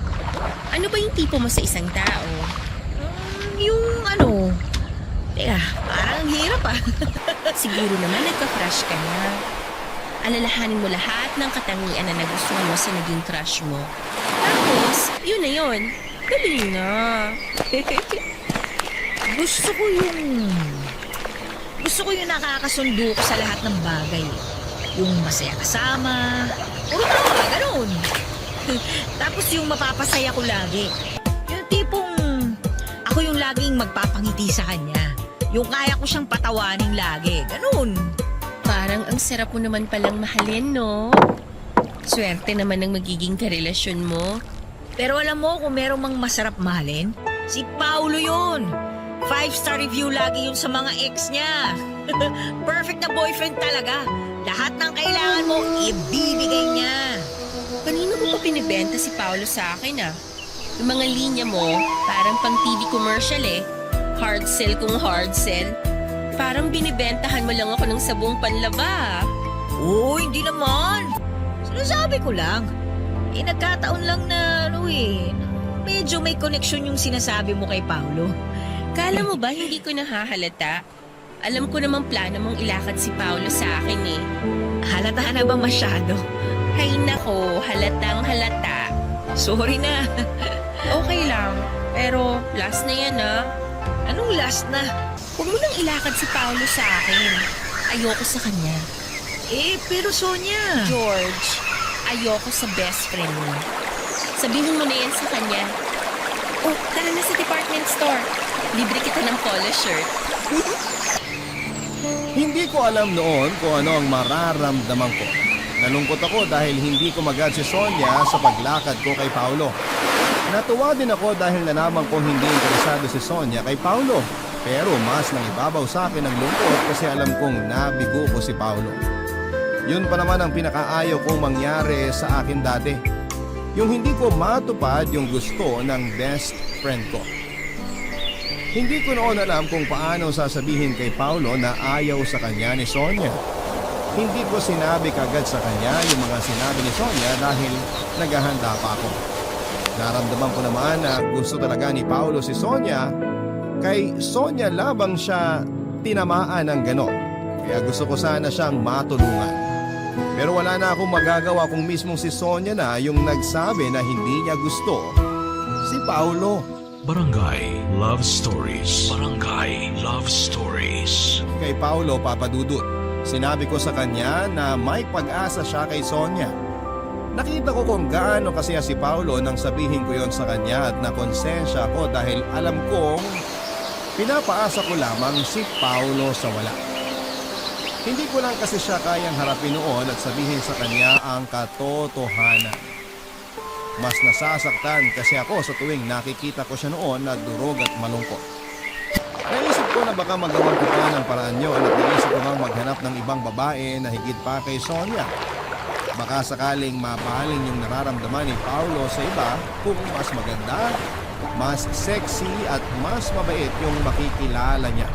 Ano ba yung tipo mo sa isang tao? Yung ano, teka, parang ang hirap ah. Siguro naman nagka-crush ka na. Alalahanin mo lahat ng katangian na nagustuhan mo sa naging crush mo. Tapos, yun na yun. Dali na. Gusto ko yung nakakasundo ko sa lahat ng bagay. Yung masaya kasama. Puro tawa, ganun. Tapos yung mapapasaya ko lagi. Yung tipong ako yung laging magpapangiti sa kanya. Yung kaya ko siyang patawanin lagi. Ganun. Parang ang sarap mo naman palang mahalin, no? Swerte naman ng magiging karelasyon mo. Pero alam mo kung merong mang masarap mahalin? Si Paulo yun. 5-star review lagi yun sa mga ex niya. Perfect na boyfriend talaga. Lahat ng kailangan mo, ibibigay niya. Kanino mo pa pinibenta si Paolo sa akin, ah? Yung mga linya mo, parang pang TV commercial eh. Hard sell kung hard sell. Parang binibentahan mo lang ako ng sabong panlaba. Oo, hindi naman. Sinasabi ko lang. Nagkataon lang na medyo may connection yung sinasabi mo kay Paulo. Kala mo ba hindi ko nahahalata? Alam ko namang plano mong ilakad si Paolo sa akin eh. Halata na ba masyado? Hay nako, halatang halata. Sorry na. Okay lang, pero last na yan ah. Anong last na? Huwag mo nang ilakad si Paolo sa akin. Ayoko sa kanya. Pero Sonia. George, ayoko sa best friend mo. Sabihin mo na yan sa kanya. Oh, tara na sa department store. Libre kita ng polo shirt. Hindi ko alam noon kung ano ang mararamdaman ko. Nalungkot ako dahil hindi ko magad si Sonia sa paglakad ko kay Paulo. Natuwa din ako dahil nalaman kong hindi interesado si Sonia kay Paulo. Pero mas nangibabaw sa akin ang lungkot kasi alam kong nabigo ko si Paulo. Yun pa naman ang pinakaayaw kong mangyari sa akin dati. Yung hindi ko matupad yung gusto ng best friend ko. Hindi ko noon alam kung paano sasabihin kay Paulo na ayaw sa kanya ni Sonia. Hindi ko sinabi kagad sa kanya yung mga sinabi ni Sonia dahil naghahanda pa ako. Naramdaman ko naman na gusto talaga ni Paulo si Sonia. Kay Sonia labang siya tinamaan ng ganon. Kaya gusto ko sana siyang matulungan. Pero wala na akong magagawa kung mismong si Sonia na yung nagsabi na hindi niya gusto si Paulo. Barangay Love Stories. Barangay Love Stories. Kay Paulo, Papa Dudut, sinabi ko sa kanya na may pag-asa siya kay Sonia. Nakita ko kung gaano kasaya si Paulo nang sabihin ko yon sa kanya at nakonsensya ako dahil alam kong pinapaasa ko lamang si Paulo sa wala. Hindi ko lang kasi siya kayang harapin noon at sabihin sa kanya ang katotohanan. Mas nasasaktan kasi ako sa tuwing nakikita ko siya noon na durog at malungkot. Naisip ko na baka magawan ko pa ng paraan yun at naisip ko bang maghanap ng ibang babae na higit pa kay Sonia. Baka sakaling mapahaling yung nararamdaman ni Paulo sa iba kung mas maganda, mas sexy at mas mabait yung makikilala niya.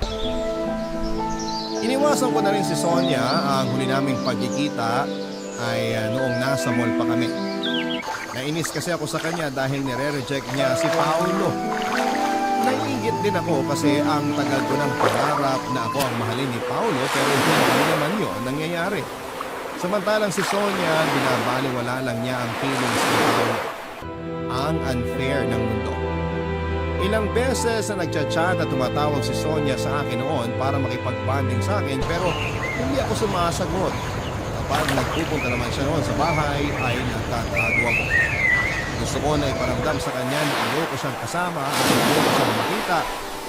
Iniwasan ko na rin si Sonia. Ang huli naming pagkikita ay noong nasa mall pa kami. Nainis kasi ako sa kanya dahil nire-reject niya si Paulo. Naiingit din ako kasi ang tagal ko ng pangarap na ako ang mahalin ni Paulo pero hindi naman yun nangyayari. Samantalang si Sonia, binabaliwala lang niya ang feelings ni Paulo. Ang unfair ng mundo. Ilang beses na nagchat-chat at tumatawag si Sonia sa akin noon para makipag-bonding sa akin pero hindi ako sumasagot. Kapag nagpupunta naman siya noon sa bahay ay nagtatago ako. Gusto ko na iparamdam sa kanya na ayoko siyang kasama at ayoko siyang makita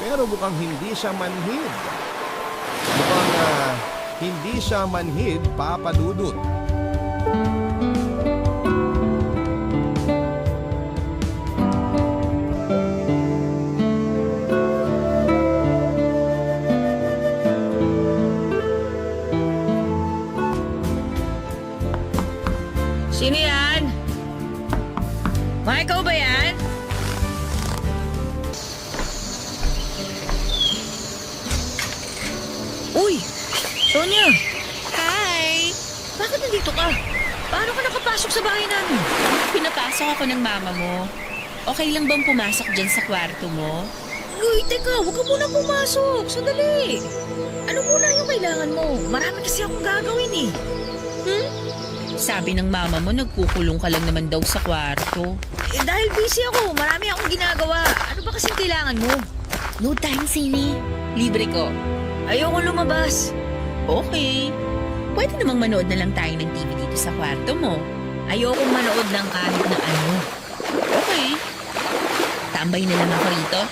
pero mukhang hindi siya manhid. Mukhang hindi siya manhid, Papa Dudut. Sino yan? Ikaw ba yan? Uy! Sonia! Hi! Bakit nandito ka? Paano ka nakapasok sa bahay namin? Pinapasok ako ng mama mo. Okay lang bang pumasok dyan sa kwarto mo? Uy, teka, huwag ka muna pumasok. Sandali. Ano muna yung kailangan mo? Marami kasi akong gagawin eh. Sabi ng mama mo, nagkukulong ka lang naman daw sa kwarto. Dahil busy ako, marami akong ginagawa. Ano ba kasing kailangan mo? No time, Sini. Libre ko. Ayoko lumabas. Okay. Pwede namang manood na lang tayo ng TV dito sa kwarto mo. Ayokong manood ng kahit na ano. Okay. Tambay na lang ako rito.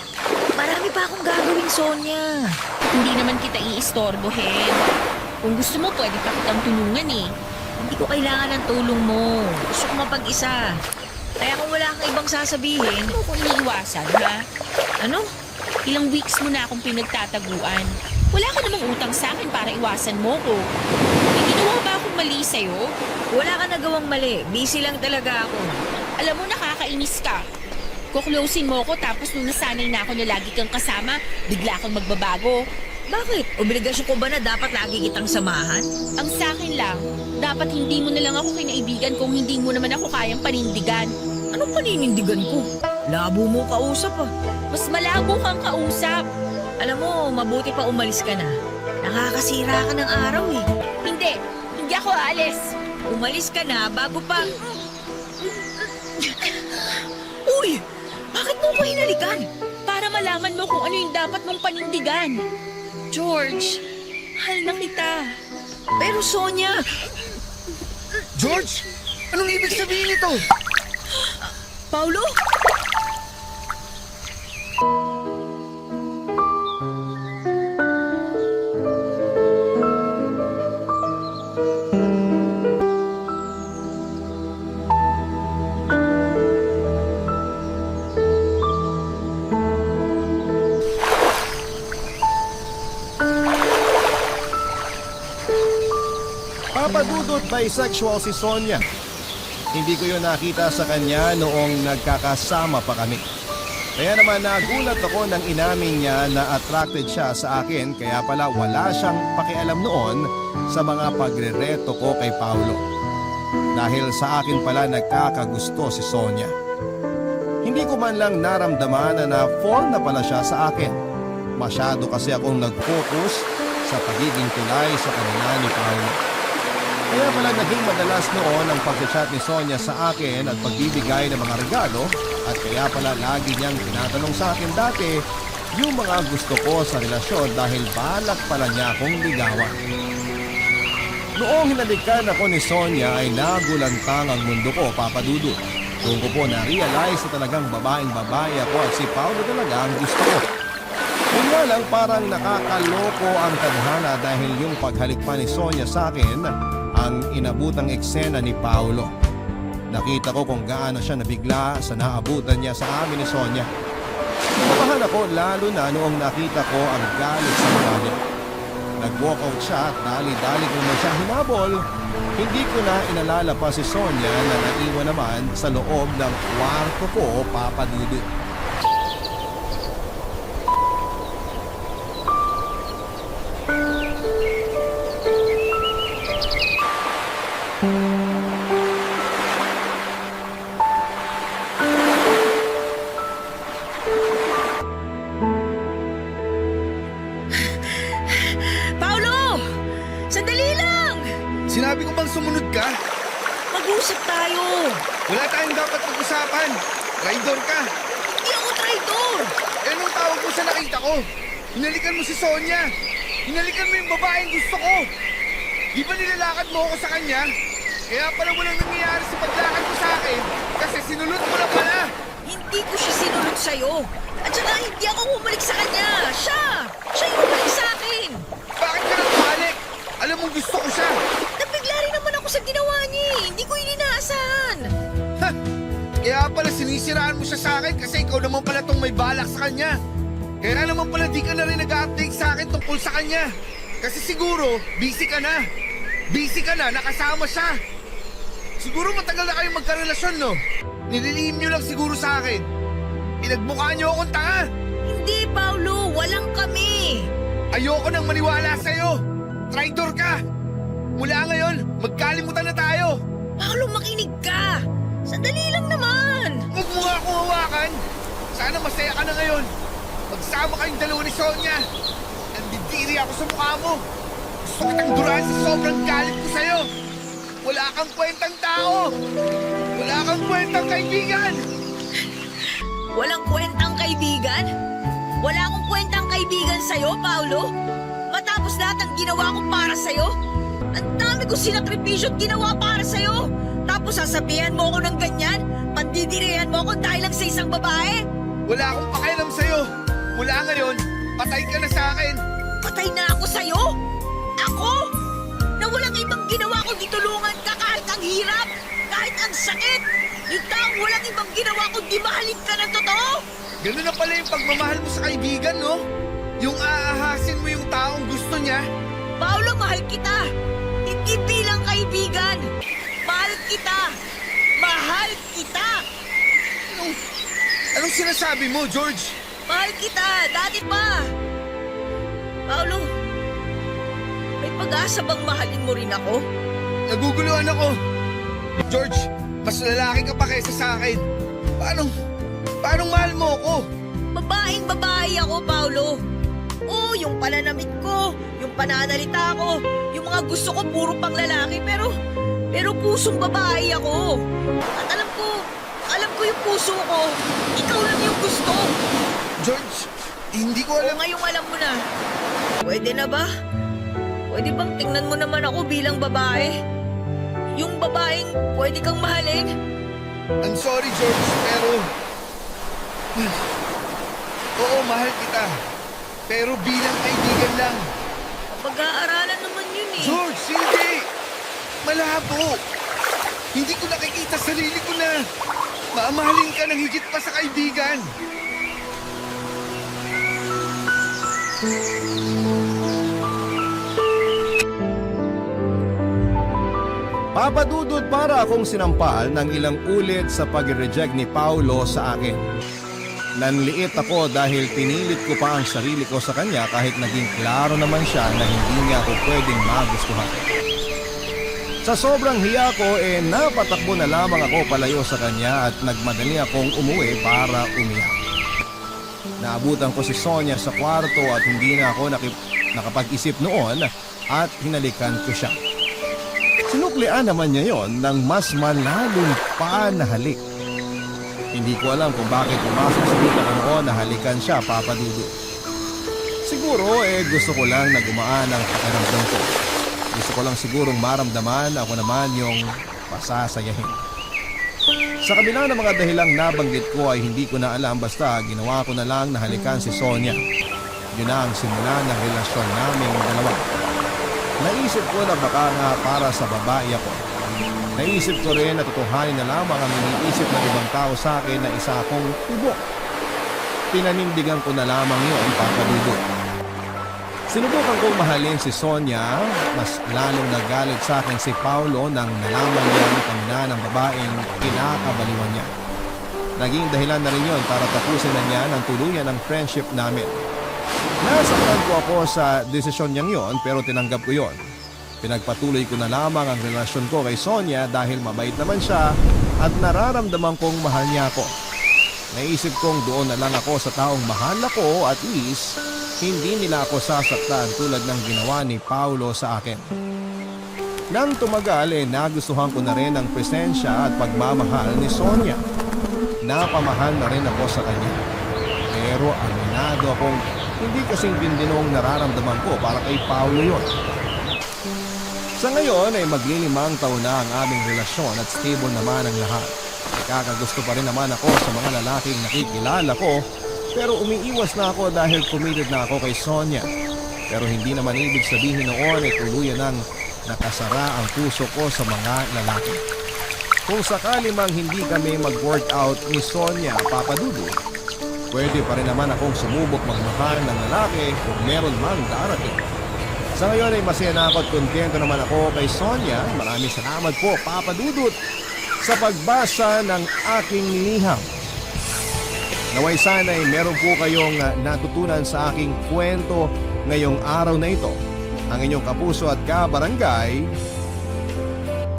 Marami pa akong gagawin, Sonia. Hindi naman kita iistorbohin. Kung gusto mo, pwede pa kitang tulungan eh. Hindi ko kailangan ng tulong mo. Gusto ko mapag-isa. Kaya kung wala kang ibang sasabihin, Ano ko iniiwasan, ha? ano? Ilang weeks mo na akong pinagtataguan. Wala ka namang utang sa akin para iwasan mo ko. May ginawa ba akong mali sa'yo? Wala ka nagawang mali. Busy lang talaga ako. Alam mo, nakakainis ka. Kuklosin mo ko tapos nung nasanay na ako na lagi kang kasama, bigla kang magbabago. Bakit? Obligasyon ko ba na dapat lagi kitang samahan? Ang sa akin lang, dapat hindi mo na lang ako kinaibigan kung hindi mo naman ako kayang panindigan. Anong paninindigan ko? Labo mo kausap ah. Mas malabo kang kausap. Alam mo, mabuti pa umalis ka na. Nakakasira ka ng araw eh. Hindi ako aalis. Umalis ka na bago pa... Uy! Bakit mo ko hinalikan? Para malaman mo kung ano yung dapat mong panindigan. George, mahal na kita. Pero Sonia... George! Anong ibig sabihin nito? Paulo? Papadudot bisexual si Sonia. Hindi ko yun nakita sa kanya noong nagkakasama pa kami. Kaya naman nagulat ako nang inamin niya na attracted siya sa akin, kaya pala wala siyang pakialam noon sa mga pagrereto ko kay Paulo. Dahil sa akin pala nagkakagusto si Sonia. Hindi ko man lang naramdaman na fall na pala siya sa akin. Masyado kasi akong nag-focus sa pagiging tulay sa kanila ni Paulo. Kaya pala naging madalas noon ang pag-chat ni Sonia sa akin at pagbibigay ng mga regalo, at kaya pala lagi niyang tinatanong sa akin dati yung mga gusto ko sa relasyon dahil balak pala niya akong ligawan. Noong hinalikan ako ni Sonia ay nagulantang ang mundo ko, Papa Dudut. Doon ko po na-realize na talagang babaeng-babae ako at si Paulo talaga ang gusto ko. Kung nga lang parang nakakaloko ang tadhana dahil yung paghalik pa ni Sonia sa akin ang inabutang eksena ni Paulo. Nakita ko kung gaano siya nabigla sa naabutan niya sa amin ni Sonia. Nabahan ako lalo na noong nakita ko ang galit sa mukha niya. Nag-walkout siya at dali-dali ko na siya hinabol. Hindi ko na inalala pa si Sonia na naiwan naman sa loob ng kwarto ko, Papa Dudut. Paulo! Sandali lang! Sinabi ko bang sumunod ka? Mag-usap tayo! Wala tayong dapat pag-usapan. Traidor ka. Hindi ako traitor! Eh, anong tawag mo sa nakita ko? Hinalikan mo si Sonia. Hinalikan mo yung babaeng gusto ko. Di ba nilalakad mo ako sa kanya? Kaya pala walang nangyayari sa paglakad mo sa akin kasi sinulot mo na pala. Hindi ko siya sinunod sa'yo. At saka hindi ako bumalik sa kanya. Siya! Siya yung bumalik sa akin. Bakit ka nang bumalik? Alam mo gusto ko siya. Nabigla rin naman ako sa ginawa niya eh. Hindi ko ininaasahan. Ha? Kaya pala sinisiraan mo siya sa akin kasi ikaw naman pala tong may balak sa kanya. Kaya naman pala di ka na rin nag-update sa akin tungkol sa kanya. Kasi siguro, busy ka na. Busy ka na, nakasama siya. Siguro matagal na kayong magkarelasyon, no? Nililihim niyo lang siguro sa akin. Pinagmukha niyo akong tanga. Hindi, Paulo. Walang kami. Ayoko nang maniwala sa'yo. Traitor ka. Mula ngayon, magkalimutan na tayo. Paulo, makinig ka. Sandali lang naman. Huwag mo nga akong hawakan. Sana masaya ka na ngayon. Magsa magkasama kayong dalawa ni Sonia. Nandidiri ako sa mukha mo. Gusto kitang durahan sa sobrang galit ko sa'yo. Wala kang kwentang tao. Wala kang kwentang kaibigan. Walang kwentang kaibigan? Wala akong kwentang kaibigan sa'yo, Paolo? Matapos lahat ang ginawa ko para sa'yo? Ang dami ko sinakripisyo at ginawa para sa'yo. Tapos sasabihan mo ako ng ganyan? Pandidirihan mo ako dahil lang sa isang babae? Wala akong pakialam sa'yo. Mula ngayon, patay ka na sa akin. Patay na ako sa'yo? Ako? Na walang ibang ginawa kundi tulungan ka kahit ang hirap, kahit ang sakit. Yung taong walang ibang ginawa kundi mahalin ka ng totoo. Ganun na pala yung pagmamahal mo sa kaibigan, no? Yung aahasin mo yung taong gusto niya. Paolo, mahal kita. Hindi bilang kaibigan. Mahal kita. Mahal kita. Anong sinasabi mo, George? Mahal kita. Dati pa. Paolo, may pag-asa bang mahalin mo rin ako? Naguguluhan ako. George, mas lalaki ka pa kaysa sa akin. Paano mahal mo ako? Babaeng babae ako, Paolo. Oo, yung pananamit ko, yung pananalita ko, yung mga gusto ko puro pang lalaki, pero pusong babae ako. At alam ko yung puso ko, ikaw lang yung gusto. George, hindi ko O alam. ngayong alam mo na. Pwede na ba? Pwede bang tingnan mo naman ako bilang babae? Yung babaeng pwede kang mahalin? I'm sorry, George, pero... Oo, mahal kita. Pero bilang kaibigan lang. Pag-aaralan naman yun eh. George, hindi! Malabo! Hindi ko nakikita sarili ko na maamahalin ka ng higit pa sa kaibigan. Papadudod para akong sinampal ng ilang ulit sa pag-reject ni Paulo sa akin. Nanliit ako dahil pinilit ko pa ang sarili ko sa kanya kahit naging klaro naman siya na hindi niya ako pwedeng magustuhan. Sa sobrang hiya ko napatakbo na lamang ako palayo sa kanya at nagmadali akong umuwi para umiyak. Naabutan ko si Sonia sa kwarto at hindi na ako nakapag-isip noon at hinalikan ko siya. Sinuklian naman niya yon ng mas malalim pa na halik. Hindi ko alam kung bakit pumasok sa dito ko noon na halikan siya, Papa Dudu. Siguro gusto ko lang na gumaan ang pakiramdam ko. Gusto ko lang sigurong maramdaman ako naman yung pasasayahin. Sa kabila ng mga dahilang nabanggit ko ay hindi ko na alam, basta ginawa ko na lang na halikan si Sonia. Yun na ang simula ng relasyon naming dalawa. Naisip ko na baka nga para sa babae ako. Naisip ko rin na totohanin na lamang ang iniisip ng ibang tao sa akin na isa akong tubo. Pinanindigan ko na lamang yun, Papa Dudu. Sinubukan kong mahalin si Sonia, mas lalong nagalit sa akin si Paulo nang nalaman niya ang kamina ng babaeng kinakabaliwan niya. Naging dahilan na rin yun para tapusin na niya ng tuluyan ang friendship namin. Nasaktan ko ako sa desisyon niyang yon pero tinanggap ko yon. Pinagpatuloy ko na lamang ang relasyon ko kay Sonia dahil mabait naman siya at nararamdaman kong mahal niya ako. Naisip kong doon na lang ako sa taong mahal ako at least hindi nila ako sasaktan tulad ng ginawa ni Paulo sa akin. Nang tumagal nagustuhan ko na rin ang presensya at pagmamahal ni Sonia. Napamahal na rin ako sa kanya. Pero aminado akong hindi kasing bindinong nararamdaman ko para kay Paulo yon. Sa ngayon maglilimang taon na ang aming relasyon at stable naman ang lahat. Kakagusto pa rin naman ako sa mga lalaking nakikilala ko, pero umiiwas na ako dahil committed na ako kay Sonia. Pero hindi naman ibig sabihin noon tuluyan nang nakasara ang puso ko sa mga lalaki. Kung sakali mang hindi kami mag-workout ni Sonia, Papa Dudu, pwede pa rin naman akong sumubok magmahal ng lalaki kung meron mang darating. Sa ngayon masaya na ako at kontento naman ako kay Sonia. Maraming salamat po, Papa Dudut, sa pagbasa ng aking liham. Naway sana'y meron po kayong natutunan sa aking kwento ngayong araw na ito. Ang inyong kapuso at kabarangay,